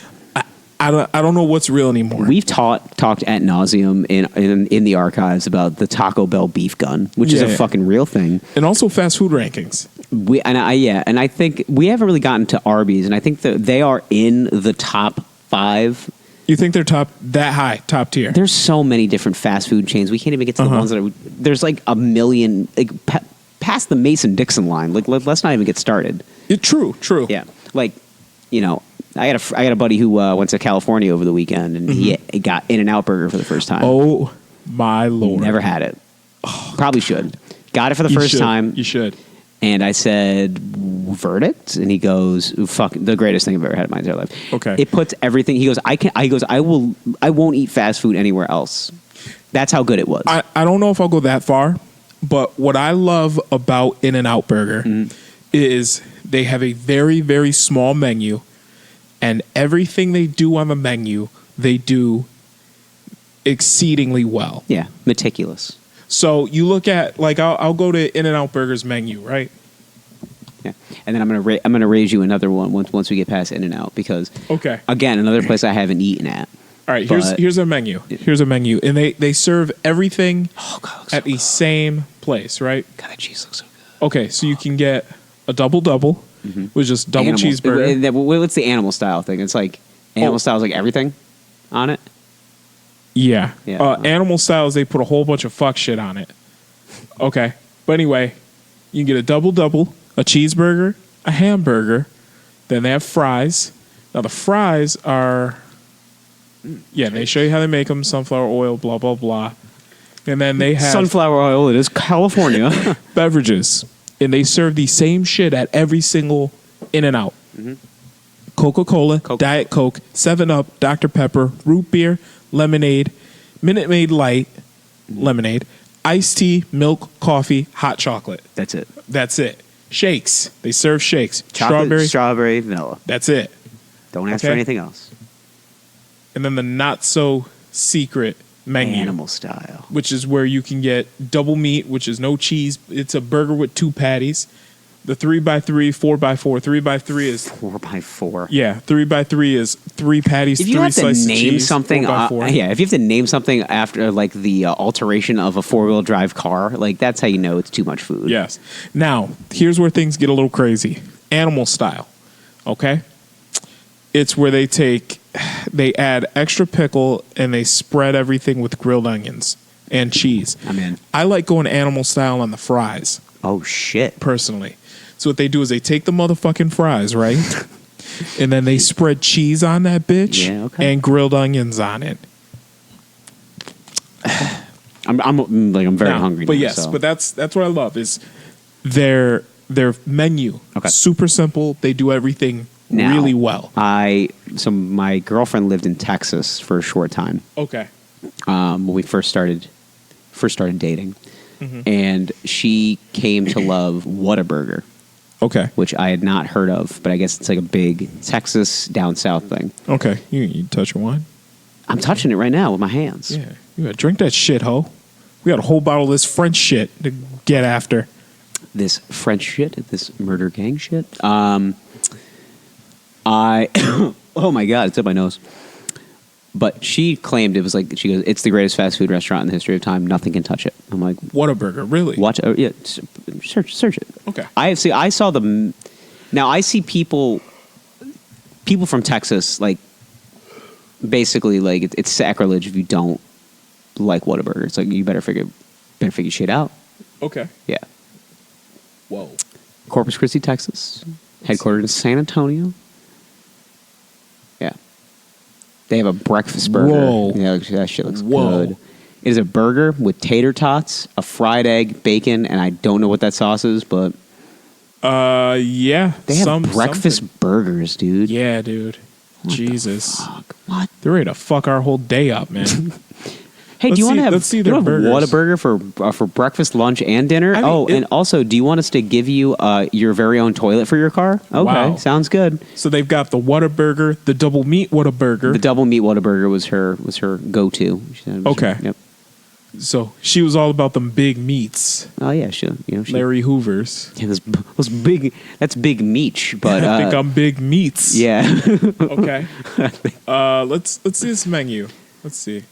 I don't know what's real anymore. We've talked ad nauseum in the archives about the Taco Bell beef gun, which is a fucking real thing, and also fast food rankings. I think we haven't really gotten to Arby's, and I think that they are in the top 5. You think they're top tier? There's so many different fast food chains. We can't even get to the ones that are. There's like a million, like past the Mason-Dixon line. Like let's not even get started. True. Yeah, like I got a buddy who went to California over the weekend, and he got In-N-Out Burger for the first time. Oh my Lord! Never had it. Probably should. Got it for the first time. You should. And I said, verdict? And he goes, fuck, the greatest thing I've ever had in my entire life. Okay. It puts everything, he goes, I won't eat fast food anywhere else. That's how good it was. I don't know if I'll go that far, but what I love about In-N-Out Burger is they have a very, very small menu, and everything they do on the menu, they do exceedingly well. Yeah, meticulous. So you look at, like, I'll go to In-N-Out Burger's menu, right? Yeah, and then I'm gonna raise you another one once we get past In-N-Out, because again, another place I haven't eaten at. All right, here's a menu. Here's a menu, and they serve everything at the same place, right? God, that cheese looks so good. Okay, so you can get a double with just double cheeseburger. What's the animal style thing? It's like animal style is like everything on it. Yeah. Animal styles, they put a whole bunch of fuck shit on it. Okay. But anyway, you can get a double, a cheeseburger, a hamburger, then they have fries. Now the fries are, they show you how they make them, sunflower oil, blah, blah, blah. And then they have sunflower oil, it is California. beverages. And they serve the same shit at every single In-N-Out. Coca-Cola, Diet Coke, 7-Up, Dr. Pepper, root beer, lemonade, Minute Maid Light, lemonade, iced tea, milk, coffee, hot chocolate. That's it. Shakes. They serve shakes. Chocolate, strawberry, vanilla. That's it. Don't ask for anything else. and then the not so secret menu, Animal style. which is where you can get double meat, which is no cheese. It's a burger with 2 patties. The 3x3, 4x4. 3x3 is 4x4. yeah. 3x3 is 3 patties, If you 3 have to slices of name cheese. something, 4x4. yeah, if you have to name something after like the alteration of a 4-wheel drive car, like that's how you know it's too much food. Yes. Now, here's where things get a little crazy. Animal style. Okay? It's where they add extra pickle and they spread everything with grilled onions and cheese. I'm in. I like going animal style on the fries, Oh shit. personally. So what they do is they take the motherfucking fries, right? And then they spread cheese on that bitch Yeah, okay. and grilled onions on it. I'm very Now, hungry but now. yes, so. but that's what I love is their menu. Okay. Super simple. They do everything Now, really well. So my girlfriend lived in Texas for a short time Okay. when we first started dating, Mm-hmm. and she came to love Whataburger, Okay. which I had not heard of, but I guess it's like a big Texas down south thing. Okay. You touch your wine? I'm touching it right now with my hands. Yeah. You gotta drink that shit, ho. We got a whole bottle of this French shit to get after. This French shit, this murder gang shit. I oh my god, it's up my nose. But she claimed it was like she goes, it's the greatest fast food restaurant in the history of time. Nothing can touch it. I'm like, Whataburger, really? watch, yeah, search it. Okay. I saw the. Now I see people from Texas like basically like it's sacrilege if you don't like Whataburger. It's like you better figure shit out. Okay. Yeah. Whoa. Corpus Christi, Texas, headquartered in San Antonio. Yeah. They have a breakfast burger. Whoa. Yeah, that shit looks Whoa. good. It is a burger with tater tots, a fried egg, bacon, and I don't know what that sauce is, but Yeah. they have breakfast something. burgers, dude. Yeah, dude. Jesus. Fuck. What? They're ready to fuck our whole day up, man. Hey, Let's do you want see- to have let's see do you their want to have burgers. Whataburger for breakfast, lunch, and dinner? I mean, and also, do you want us to give you your very own toilet for your car? Okay, Wow. sounds good. So they've got the Whataburger, the double meat Whataburger. The double meat Whataburger was her go-to. She said it was Okay. Yep. So she was all about them big meats, Oh yeah, she. Larry Hoover's. Yeah, those big. That's big meat, but I think I'm big meats. yeah. Okay. Let's see this menu. Let's see.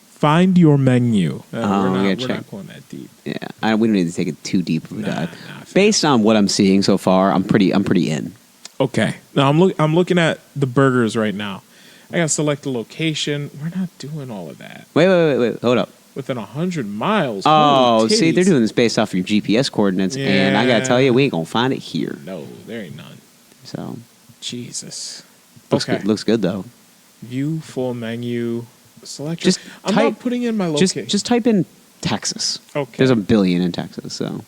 Find your menu. we We're gotta check. not going that deep. Yeah, we don't need to take it too deep of a dive. nah, Based on what I'm seeing so far, I'm pretty in. Okay. Now I'm looking at the burgers right now. I gotta select the location. We're not doing all of that. Wait, hold up. Within 100 miles. Oh, Holy see, they're titties. doing this based off of your GPS coordinates, and I gotta Yeah. tell you, we ain't gonna find it here. No, there ain't none. So Jesus. looks Okay. good. Looks good though. View full menu. Select. Just I'm type- not putting in my Just location. just type in Texas. Okay. There's a billion in Texas, so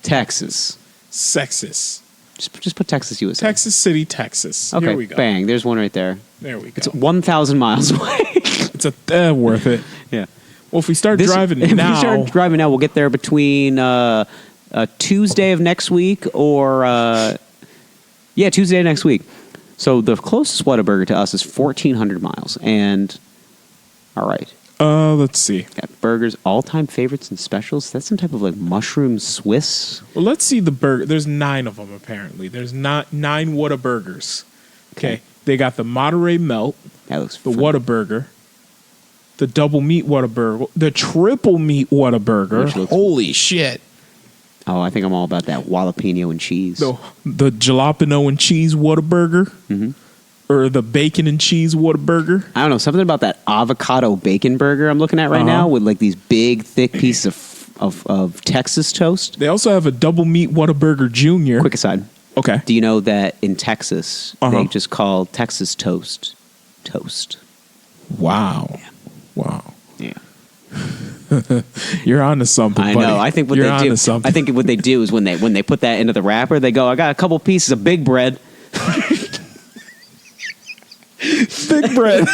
Texas. Sexist. Just put Texas, USA. Texas City, Texas. Okay, Here we go. bang. There's one right there. There we go. It's 1,000 miles away. It's worth it. Yeah. Well, if we start driving if now, we start driving now, we'll get there between Tuesday of next week or Tuesday of next week. So the closest Whataburger to us is 1,400 miles. And all right, let's see. got burgers, all-time favorites and specials. That's some type of like mushroom Swiss. Well, let's see the burger. There's 9 of them apparently. There's not 9 Whataburgers. Okay. They got the Monterey Melt, That looks the fun. Whataburger, the double meat Whataburger, the triple meat Whataburger. Which looks- Holy shit. Oh, I think I'm all about that jalapeno and cheese. The jalapeno and cheese Whataburger. Mm-hmm. Or the bacon and cheese Whataburger. I don't know, something about that avocado bacon burger I'm looking at right Uh-huh. now with like these big, thick pieces of Texas toast. They also have a double meat Whataburger Junior. Quick aside. Okay. Do you know that in Texas, Uh-huh. they just call Texas toast? Wow. Wow. Yeah. You're onto something, I buddy. know. I think what You're they onto do. something. I think what they do is when they put that into the wrapper, they go, "I got a couple pieces of big bread." Thick bread.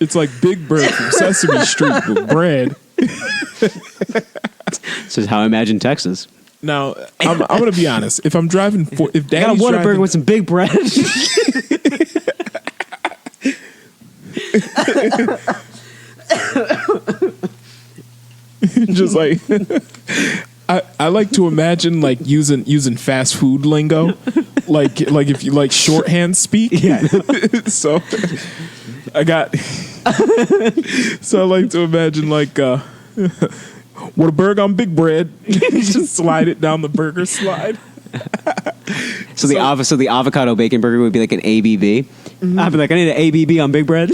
it's like Big Bread from Sesame Street with bread. This is how I imagine Texas. Now, I'm going to be honest. If I'm driving, if I got a Daddy's Whataburger driving, with some big bread. just like I like to imagine like using fast food lingo, like if you like shorthand speak. Yeah. So I got. So I like to imagine like what a burger on big bread. Just slide it down the burger slide. So the avocado bacon burger would be like an ABB. Mm-hmm. I'd be like, I need an ABB on big bread.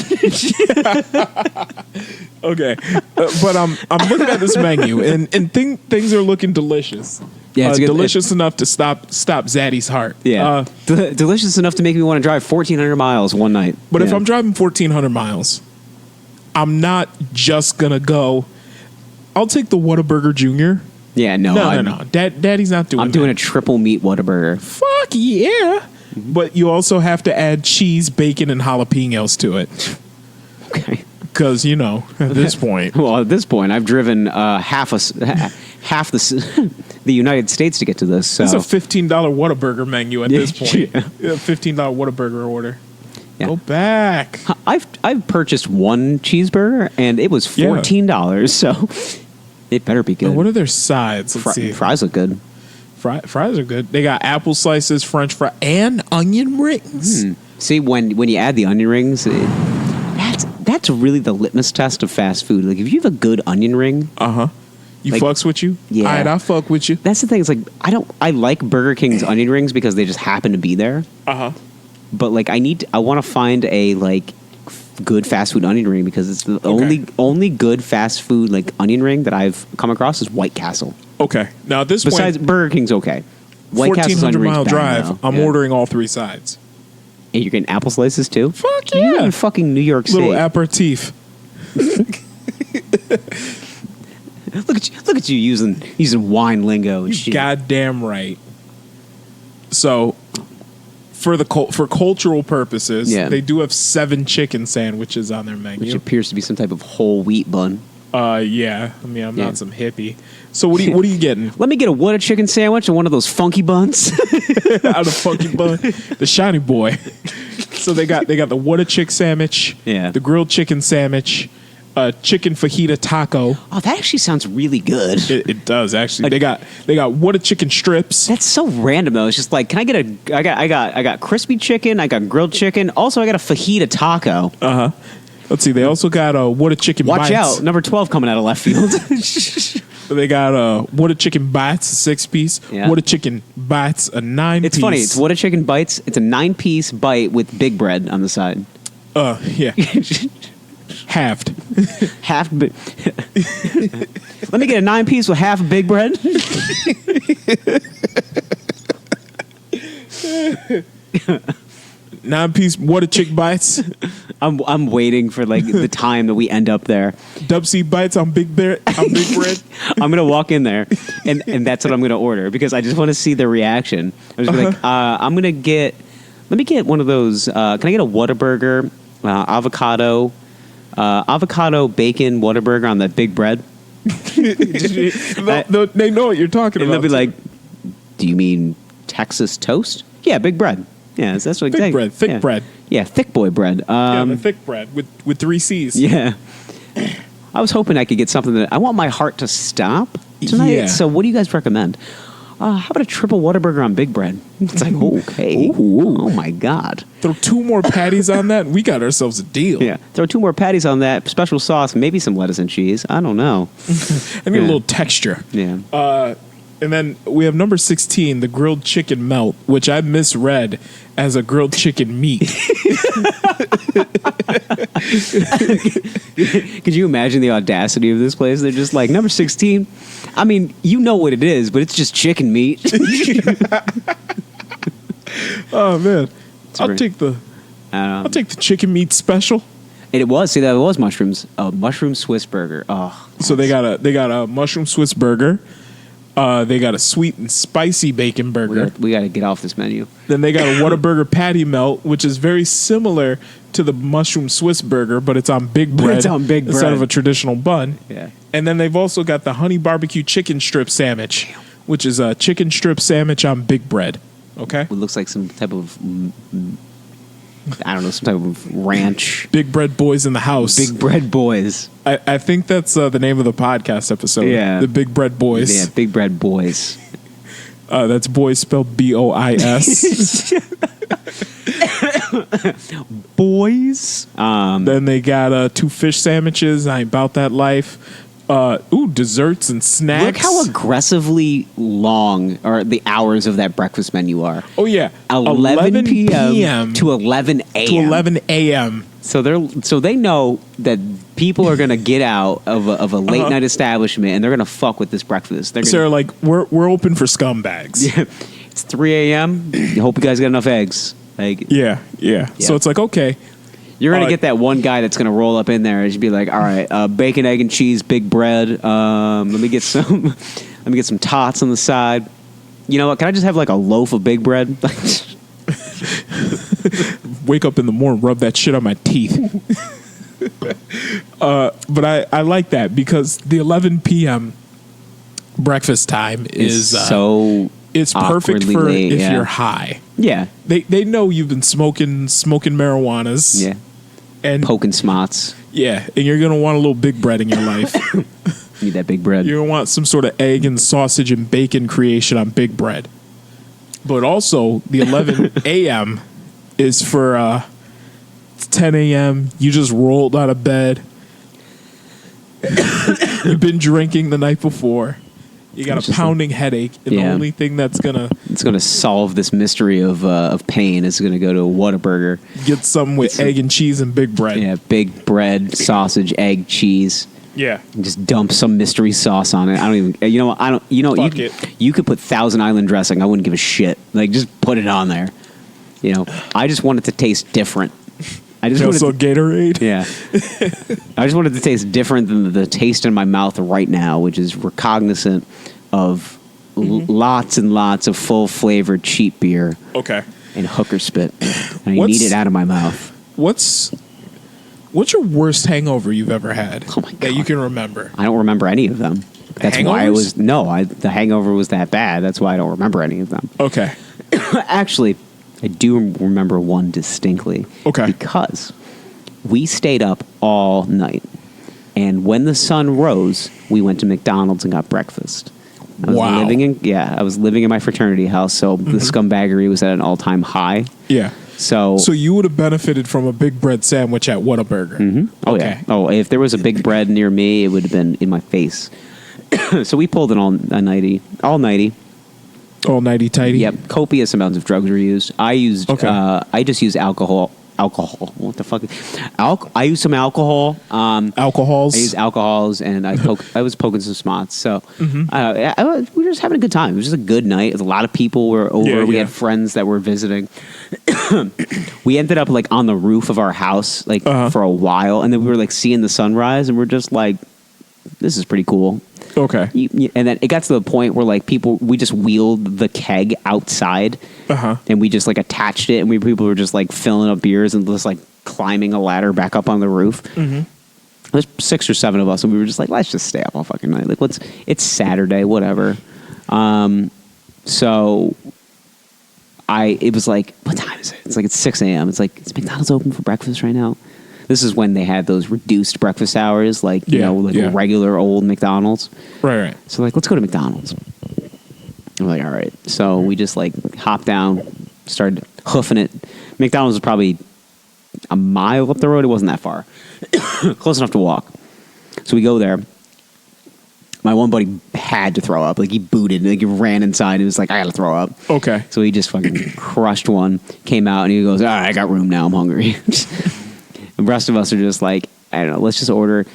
Okay, but I'm looking at this menu and things are looking delicious. Yeah, it's good. Delicious enough to stop Zaddy's heart. Yeah, delicious enough to make me want to drive 1,400 miles one night. But if I'm driving 1,400 miles, I'm not just gonna go. I'll take the Whataburger Junior. Yeah, no. No. Daddy's not doing. I'm doing a triple meat Whataburger. Fuck yeah! But you also have to add cheese, bacon, and jalapenos to it. Okay. Because at this point, Well, at this point, I've driven half the United States to get to this. So it's a $15 Whataburger menu at this point. Yeah. $15 Whataburger order. Yeah. Go back. I've purchased one cheeseburger and it was $14. So it better be good. Now, what are their sides? Let's see. Fries look good. Fries are good. They got apple slices, French fry, and onion rings. See, when you add the onion rings, that's really the litmus test of fast food. Like if you have a good onion ring, You like, fucks with you? Yeah. All right, I fuck with you. That's the thing. It's like I like Burger King's onion rings because they just happen to be there. But like I want to find a like good fast food onion ring because it's the only good fast food like onion ring that I've come across is White Castle. Okay. Now at this Besides point, Burger King's okay. White Castle's 1,400 onion ring's mile bad, drive. though. I'm ordering all three sides. And you're getting apple slices too? Fuck You're yeah. in fucking New York State. Little aperitif. Look at you using wine lingo and shit. Goddamn right. So, for cultural purposes, they do have 7 chicken sandwiches on their menu. Which appears to be some type of whole wheat bun. Yeah. I mean, I'm not some hippie. So what are you getting? Let me get a What chicken sandwich and one of those funky buns. Out of funky bun, the shiny boy. So they got the What a Chick sandwich, the grilled chicken sandwich, chicken fajita taco. Oh, that actually sounds really good. It does actually. They got What a Chicken strips. That's so random though. It's just like, can I get I got crispy chicken, I got grilled chicken, also I got a fajita taco. Let's see. They also got What a Chicken Watch bites. out, number 12 coming out of left field. They got What a Chicken bites, a 6-piece. Yeah. What a Chicken bites, a 9-piece. It's funny. It's What a Chicken bites. It's a 9-piece bite with big bread on the side. Yeah. Halved. Half. Let me get a 9-piece with half big bread. 9-piece What a Chick bites. I'm waiting for like the time that we end up there. Dub C bites on big bread. I'm gonna walk in there, and that's what I'm gonna order because I just want to see the reaction. I'm just gonna be like, let me get one of those. Can I get a Whataburger, avocado bacon Whataburger on that big bread? They know what you're talking And about. they'll be like, do you mean Texas toast? Yeah, big bread. Yeah, that's what thick bread. Thick bread. Yeah, thick boy bread. The thick bread with 3 C's. Yeah. I was hoping I could get something that I want my heart to stop tonight. Yeah. So what do you guys recommend? How about a triple Whataburger on big bread? It's like, okay. Ooh. Oh my God. Throw 2 more patties on that, and we got ourselves a deal. Yeah. Throw 2 more patties on that, special sauce, maybe some lettuce and cheese. I don't know. I need a little texture. Yeah. And then we have number 16, the grilled chicken melt, which I misread as a grilled chicken meat. Could you imagine the audacity of this place? They're just like, number 16. I mean, you know what it is, but it's just chicken meat. Oh man, I'll take the chicken meat special. And it was that was mushrooms. A mushroom Swiss burger. Oh, so they got a mushroom Swiss burger. They got a sweet and spicy bacon burger. we got to get off this menu. Then they got a Whataburger patty melt, which is very similar to the mushroom Swiss burger, but it's on big bread. It's on big bread instead of a traditional bun. Yeah. And then they've also got the honey barbecue chicken strip sandwich, which is a chicken strip sandwich on big bread. Okay. It looks like some type of, I don't know, some type of ranch. Big bread boys in the house. Big bread boys. I think that's the name of the podcast episode. Yeah. The Big Bread Boys. Yeah, big bread boys. That's boys spelled BOIS. Boys. Then they got 2 fish sandwiches. I ain't about that life. Desserts and snacks. Look how aggressively long or the hours of that breakfast menu are. Oh yeah, 11 p.m. to 11 a.m. to 11 a.m. So they know that people are gonna get out of a late night establishment and they're gonna fuck with this breakfast. They're like, we're open for scumbags. Yeah, it's 3 a.m. I hope you guys got enough eggs. Like, yeah. So it's like, okay, you're gonna get that one guy that's gonna roll up in there and just be like, all right, bacon, egg, and cheese, big bread. Let me get some tots on the side. You know what? Can I just have like a loaf of big bread? Wake up in the morning, rub that shit on my teeth. But I like that because the 11 p.m. breakfast time is so it's perfect for late, if you're high. Yeah, they know you've been smoking marijuanas. Yeah, and poking smots. Yeah, and you're gonna want a little big bread in your life. Need that big bread. You're gonna want some sort of egg and sausage and bacon creation on big bread. But also the 11 a.m. is for it's 10 a.m. You just rolled out of bed. You've been drinking the night before. You got a pounding headache, and the only thing that's gonna solve this mystery of pain is gonna go to a Whataburger. Get something with egg and cheese and big bread. Yeah, big bread, sausage, egg, cheese. Yeah, and just dump some mystery sauce on it. I don't even. You know what? I don't. You know, you could put Thousand Island dressing. I wouldn't give a shit. Like, just put it on there. You know, I just want it to taste different. I just also Gatorade. Yeah, I just wanted to taste different than the taste in my mouth right now, which is recognizant of lots and lots of full flavored cheap beer. Okay. And hooker spit. And I need it out of my mouth. What's your worst hangover you've ever had? Oh my God. That you can remember? I don't remember any of them. That's why the hangover was that bad. That's why I don't remember any of them. Okay. Actually, I do remember one distinctly. Okay. Because we stayed up all night. And when the sun rose, we went to McDonald's and got breakfast. I was living in my fraternity house, so the scumbaggery was at an all-time high. Yeah. So you would have benefited from a big bread sandwich at Whataburger. Mm-hmm. Oh, okay. Yeah. Oh, if there was a big bread near me, it would have been in my face. So we pulled an all-nighty. All nighty tighty? Yep. Copious amounts of drugs were used. I just used alcohol. What the fuck? I used some alcohol. Alcohols? I used alcohols, and I was poking some smots. So we were just having a good time. It was just a good night. A lot of people were over. Yeah, we had friends that were visiting. We ended up like on the roof of our house for a while, and then we were like seeing the sunrise, and we're just like, this is pretty cool. Okay. And then it got to the point where like we just wheeled the keg outside, and we just like attached it, and people were just like filling up beers and just like climbing a ladder back up on the roof. Mm-hmm. There's 6 or 7 of us, and we were just like, let's just stay up all fucking night. Like, it's Saturday, whatever. So it was like, what time is it? It's like it's 6 a.m. It's like, is McDonald's open for breakfast right now? This is when they had those reduced breakfast hours, like a regular old McDonald's. Right. So like, let's go to McDonald's. I'm like, all right. So we just like hopped down, started hoofing it. McDonald's was probably a mile up the road. It wasn't that far, close enough to walk. So we go there. My one buddy had to throw up. Like he booted, like he ran inside. And was like, I gotta throw up. Okay. So he just fucking crushed one. Came out and he goes, all right, I got room now. I'm hungry. The rest of us are just like, I don't know, let's just order.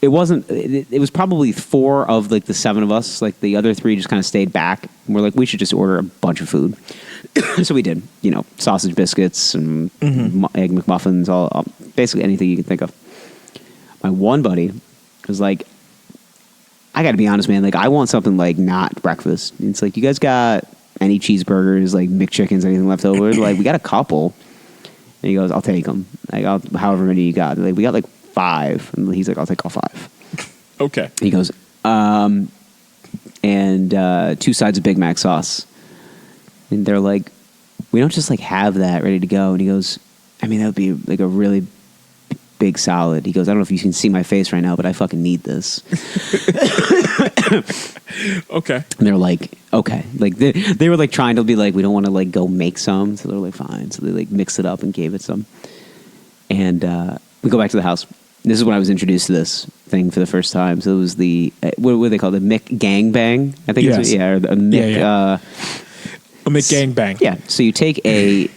It was probably 4 of like the 7 of us. Like the other 3 just kind of stayed back. And we're like, we should just order a bunch of food. So we did, sausage biscuits and egg McMuffins, all basically anything you can think of. My one buddy was like, I got to be honest, man. Like I want something like not breakfast. And it's like, you guys got any cheeseburgers, like McChickens, anything left over? Like we got a couple. And he goes, I'll take them. Like, however many you got. Like, we got like 5. And he's like, I'll take all 5. Okay. And he goes, and 2 sides of Big Mac sauce. And they're like, we don't just like have that ready to go. And he goes, I mean, that would be like a really big salad. He goes, I don't know if you can see my face right now, but I fucking need this. Okay. And they're like, okay. Like they were like trying to be like, we don't want to like go make some. So they're like, fine. So they like mixed it up and gave it some. And we go back to the house. This is when I was introduced to this thing for the first time. So it was the, what do they call it? The Mick Gangbang? I think it's, yeah, or the Mick, a McGangbang. Yeah. So you take a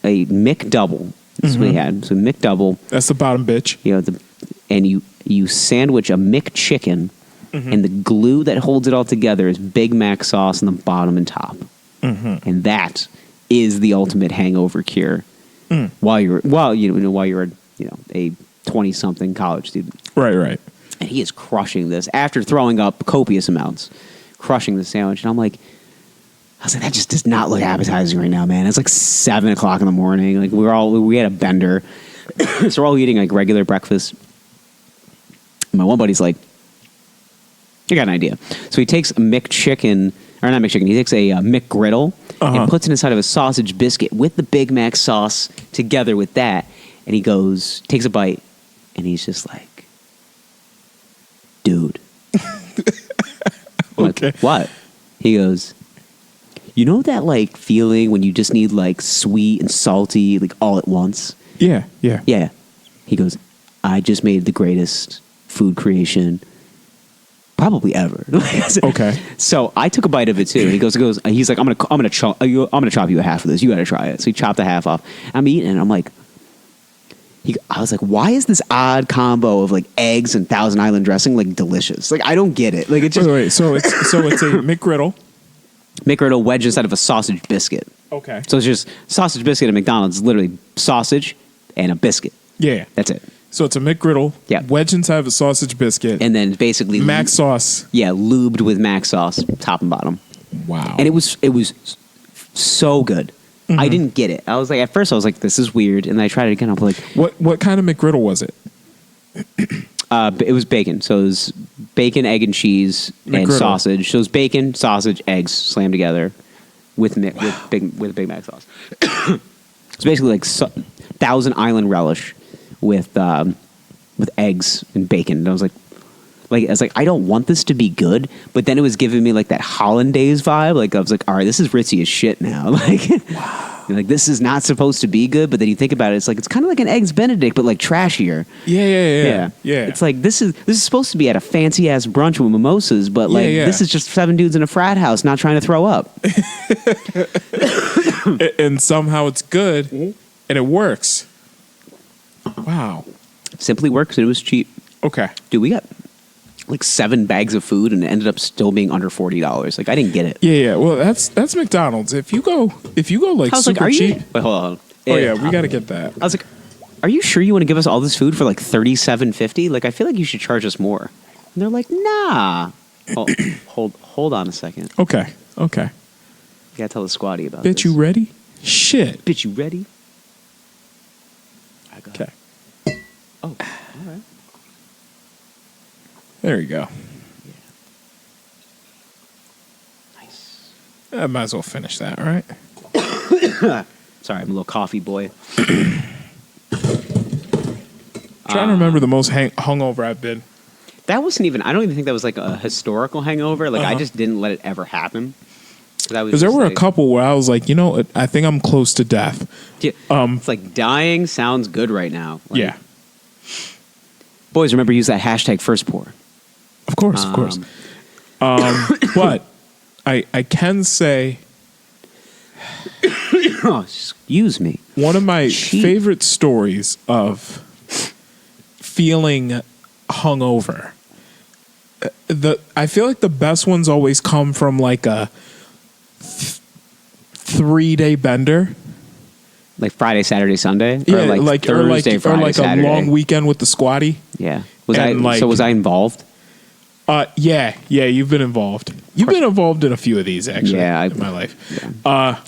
Mick double. This is what he had. So Mick double. That's the bottom bitch. You know, and you sandwich a Mick chicken, and the glue that holds it all together is Big Mac sauce on the bottom and top. And that is the ultimate hangover cure. While you're a 20-something college student. Right. And he is crushing this after throwing up copious amounts, crushing the sandwich. And I was like, that just does not look appetizing right now, man. It's like 7 o'clock in the morning. Like we had a bender. So we're all eating like regular breakfast. And my one buddy's like, I got an idea. So he takes a McChicken, or not McChicken, he takes a McGriddle and puts it inside of a sausage biscuit with the Big Mac sauce together with that. And he takes a bite, and he's just like, dude. Okay. What? He goes, you know that like feeling when you just need like sweet and salty like all at once? Yeah. Yeah. He goes, I just made the greatest food creation probably ever. Okay. So I took a bite of it too. He goes. He's like, I'm gonna chop you a half of this. You got to try it. So he chopped the half off. I'm eating, and I'm like, I was like, why is this odd combo of like eggs and Thousand Island dressing like delicious? Like I don't get it. Like it just wait. So it's a McGriddle. McGriddle wedged inside of a sausage biscuit. Okay. So it's just sausage biscuit at McDonald's. It's literally sausage and a biscuit. Yeah. That's it. So it's a McGriddle. Yeah. Wedged inside of a sausage biscuit. And then basically Mac sauce. Yeah, lubed with Mac sauce, top and bottom. Wow. And it was so good. I didn't get it. I was like, at first I was like, this is weird. And then I tried it again. I'm like, what kind of McGriddle was it? It was bacon. So it was bacon, egg, and cheese, and McGriddle. sausage. So it was bacon, sausage, eggs slammed together with Big Mac sauce. It's basically like Thousand Island relish with eggs and bacon. And I was like, I don't want this to be good, but then it was giving me like that hollandaise vibe. Like I was like, all right, this is ritzy as shit now. Like, wow. Like this is not supposed to be good. But then you think about it, it's like it's kind of like an eggs Benedict, but like trashier. Yeah. It's like this is supposed to be at a fancy ass brunch with mimosas, but like this is just 7 dudes in a frat house not trying to throw up. And somehow it's good, and it works. Wow. Simply works. It was cheap. Okay. Dude, we got like 7 bags of food and it ended up still being under $40. Like I didn't get it. Yeah. Well, that's McDonald's. If you go like super cheap. Wait, hold on. Oh yeah, we got to get that. I was like, are you sure you want to give us all this food for like $37.50? Like I feel like you should charge us more. And they're like, nah. Hold on a second. Okay. You gotta tell the squatty about Bitch, this. you ready? Shit. Bitch, you ready? Okay. Oh, all right. There you go. Yeah. Nice. I might as well finish that, all right? Sorry, I'm a little coffee boy. Trying to remember the most hungover I've been. That wasn't even, I don't even think that was like a historical hangover. Like I just didn't let it ever happen. Because there were a couple where I was like, I think I'm close to death. Yeah, it's like dying sounds good right now. Like, yeah. Boys, remember use that hashtag first pour. Of course. But I can say excuse me. one of my favorite stories of feeling hungover. I feel like the best ones always come from like a 3-day bender. Like Friday, Saturday, Sunday? Yeah, or like Thursday, Friday, or like Saturday. a long weekend with the squatty. Yeah. Was I involved? Yeah, you've been involved. You've been involved in a few of these actually in my life. Yeah.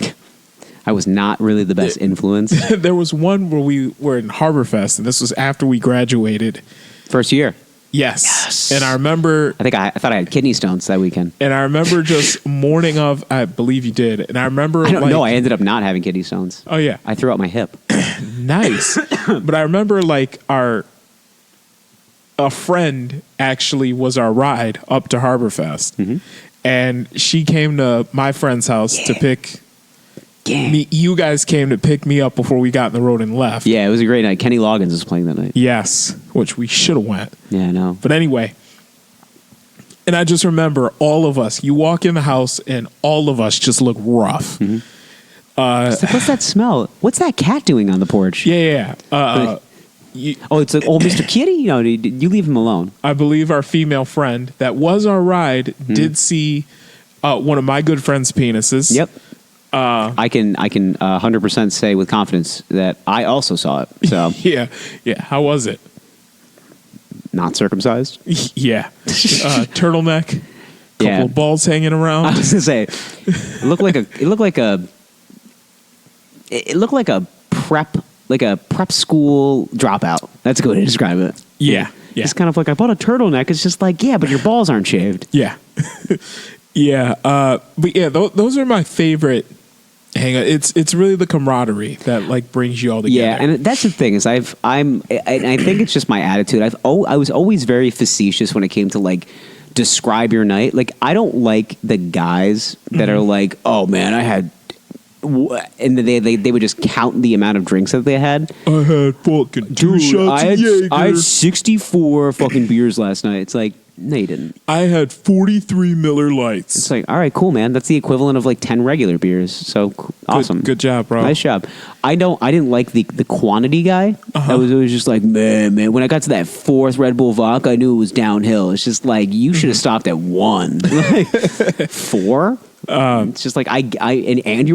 I was not really the best influence. There was one where we were in Harborfest, and this was after we graduated. First year. Yes. And I remember, I thought I had kidney stones that weekend. and I remember just morning of, I believe you did. And I remember, I don't know. I ended up not having kidney stones. oh yeah, I threw out my hip. nice. But I remember like a friend actually was our ride up to Harborfest, and she came to my friend's house to pick me. You guys came to pick me up before we got in the road and left. Yeah, it was a great night. Kenny Loggins was playing that night. Yes, which we should have went. Yeah, I know. But anyway, and I just remember all of us. You walk in the house, and all of us just look rough. It's like, what's that smell? What's that cat doing on the porch? Yeah. It's like old Mr. Kitty. You leave him alone. I believe our female friend that was our ride did see one of my good friend's penises. Yep. I can 100% say with confidence that I also saw it. So yeah. How was it? not circumcised. Yeah. Turtleneck. Couple Yeah. of balls hanging around. I was gonna say, it looked like a prep school dropout. That's a good way to describe it. Yeah. It's kind of like, I bought a turtleneck. It's just like, yeah, but your balls aren't shaved. Yeah. Yeah. But yeah, those are my favorite. Hang on, it's really the camaraderie that like brings you all together. Yeah, and that's the thing is I think it's just my attitude. I was always very facetious when it came to like describe your night. Like I don't like the guys that are like, oh man, I had, and they would just count the amount of drinks that they had. I had fucking two shots of Jaeger. I had 64 fucking beers last night. It's like, no, you didn't. I had 43 Miller Lights. It's like, all right, cool, man. That's the equivalent of like 10 regular beers. So awesome. Good job, bro. Nice job. I didn't like the quantity guy. I was always just like, man. When I got to that fourth Red Bull vodka, I knew it was downhill. It's just like, you should have stopped at one. Like, 4? It's just like and you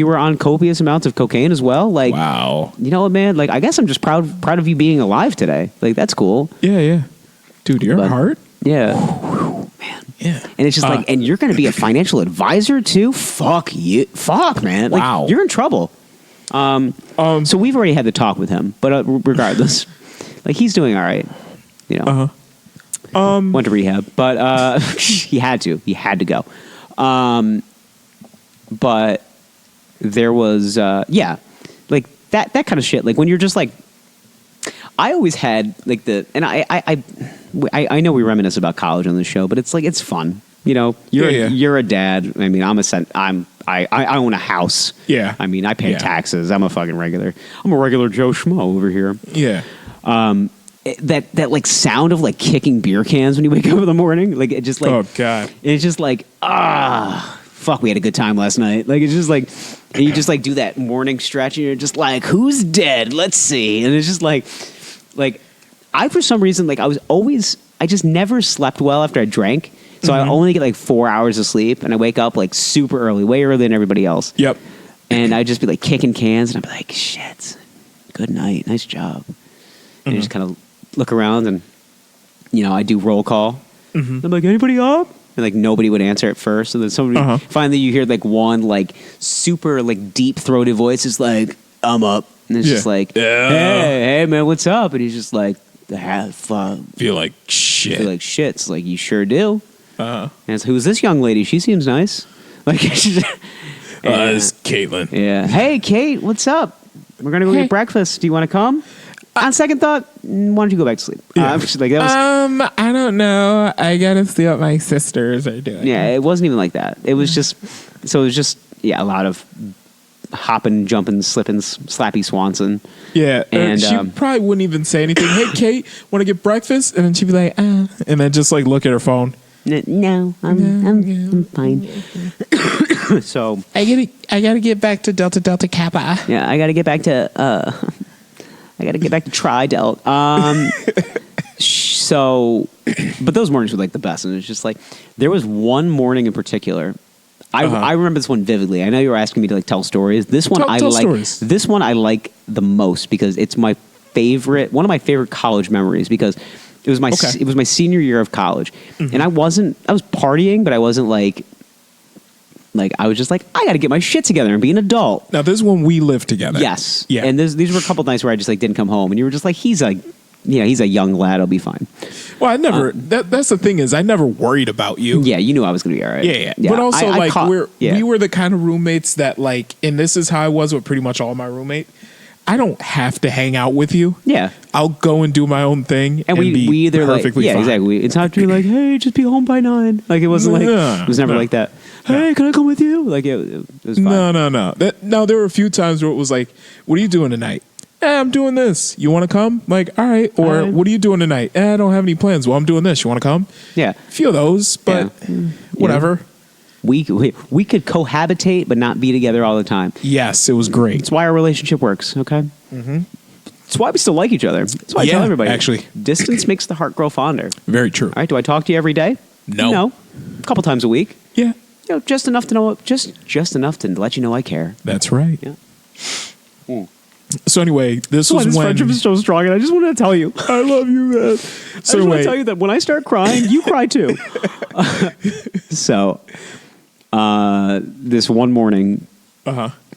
were on copious amounts of cocaine as well. Like, wow. You know what, man? Like, I guess I'm just proud of you being alive today. Like, that's cool. Yeah. Dude, your heart? Yeah. Man. Yeah. And it's just like, and you're going to be a financial advisor too? Fuck you. Fuck, man. Like, wow. You're in trouble. So we've already had the talk with him, but regardless, like he's doing all right. You know. Went to rehab, but he had to go. But there was like that kind of shit. Like when you're just like, I always had like I know we reminisce about college on this show, but it's like, it's fun. You know, you're a dad. I mean, I own a house. Yeah. I mean, I pay taxes. I'm a regular Joe Schmo over here. Yeah. That like sound of like kicking beer cans when you wake up in the morning, like it just like, oh god, it's just like, fuck, we had a good time last night. Like it's just like, and you just like do that morning stretch and you're just like, who's dead? Let's see. And it's just like I, for some reason, like I just never slept well after I drank. So I only get like 4 hours of sleep and I wake up like super early, way earlier than everybody else. Yep. And I'd just be like kicking cans and I'd be like, shit, good night. Nice job. And you just kind of look around and, you know, I do roll call. I'm like, anybody up? And like nobody would answer at first. And then somebody, finally you hear like one like super like deep throated voice is like, I'm up. And it's just like, hey man, what's up? And he's just like, feel like shit. It's like, you sure do. And it's, who's this young lady? She seems nice. Like, it's Caitlin. Yeah. Hey, Kate, what's up? We're gonna go get breakfast. Do you want to come? On second thought, why don't you go back to sleep? Yeah. Like, that was, I don't know. I gotta see what my sisters are doing. yeah, it wasn't even like that. It was just, a lot of hopping, jumping, slipping, slappy Swanson. Yeah, and she probably wouldn't even say anything. Hey, Kate, want to get breakfast? And then she'd be like, and then just like look at her phone. No, I'm fine. So I gotta get back to Delta Kappa. yeah, I gotta get back to Tri-Delt. So, but those mornings were like the best, and it's just like there was one morning in particular. I remember this one vividly. I know you were asking me to like tell stories. This one tell stories. This one I like the most because it's one of my favorite college memories because it was my senior year of college, and I was partying, but I wasn't like I was just like, I got to get my shit together and be an adult. Now this is when we lived together. Yes. Yeah. And these were a couple of nights where I just like didn't come home, and you were just like, he's like he's a young lad. I'll be fine. Well, I never. That's the thing is, I never worried about you. Yeah, you knew I was going to be all right. Yeah. But also, we were the kind of roommates that like, and this is how I was with pretty much all my roommates. I don't have to hang out with you. Yeah. I'll go and do my own thing. And we either perfectly fine. Exactly. It's not to be like, hey, just be home by 9. Like it wasn't it was never like that. Hey, can I come with you? Like it was fine. No. Now there were a few times where it was like, what are you doing tonight? I'm doing this. You want to come? Like, all right. Or what are you doing tonight? I don't have any plans. Well, I'm doing this. You want to come? Yeah. A few of those, but whatever. We could cohabitate, but not be together all the time. Yes, it was great. That's why our relationship works, okay? Mm-hmm. That's why we still like each other. That's why I tell everybody. Actually. Distance makes the heart grow fonder. Very true. All right, do I talk to you every day? No. A couple times a week. Yeah. Just enough to know, just enough to let you know I care. That's right. Yeah. So anyway, this was this when friendship is so strong, and I just wanted to tell you, I love you, man. So I just want to tell you that when I start crying, you cry too. So, this one morning,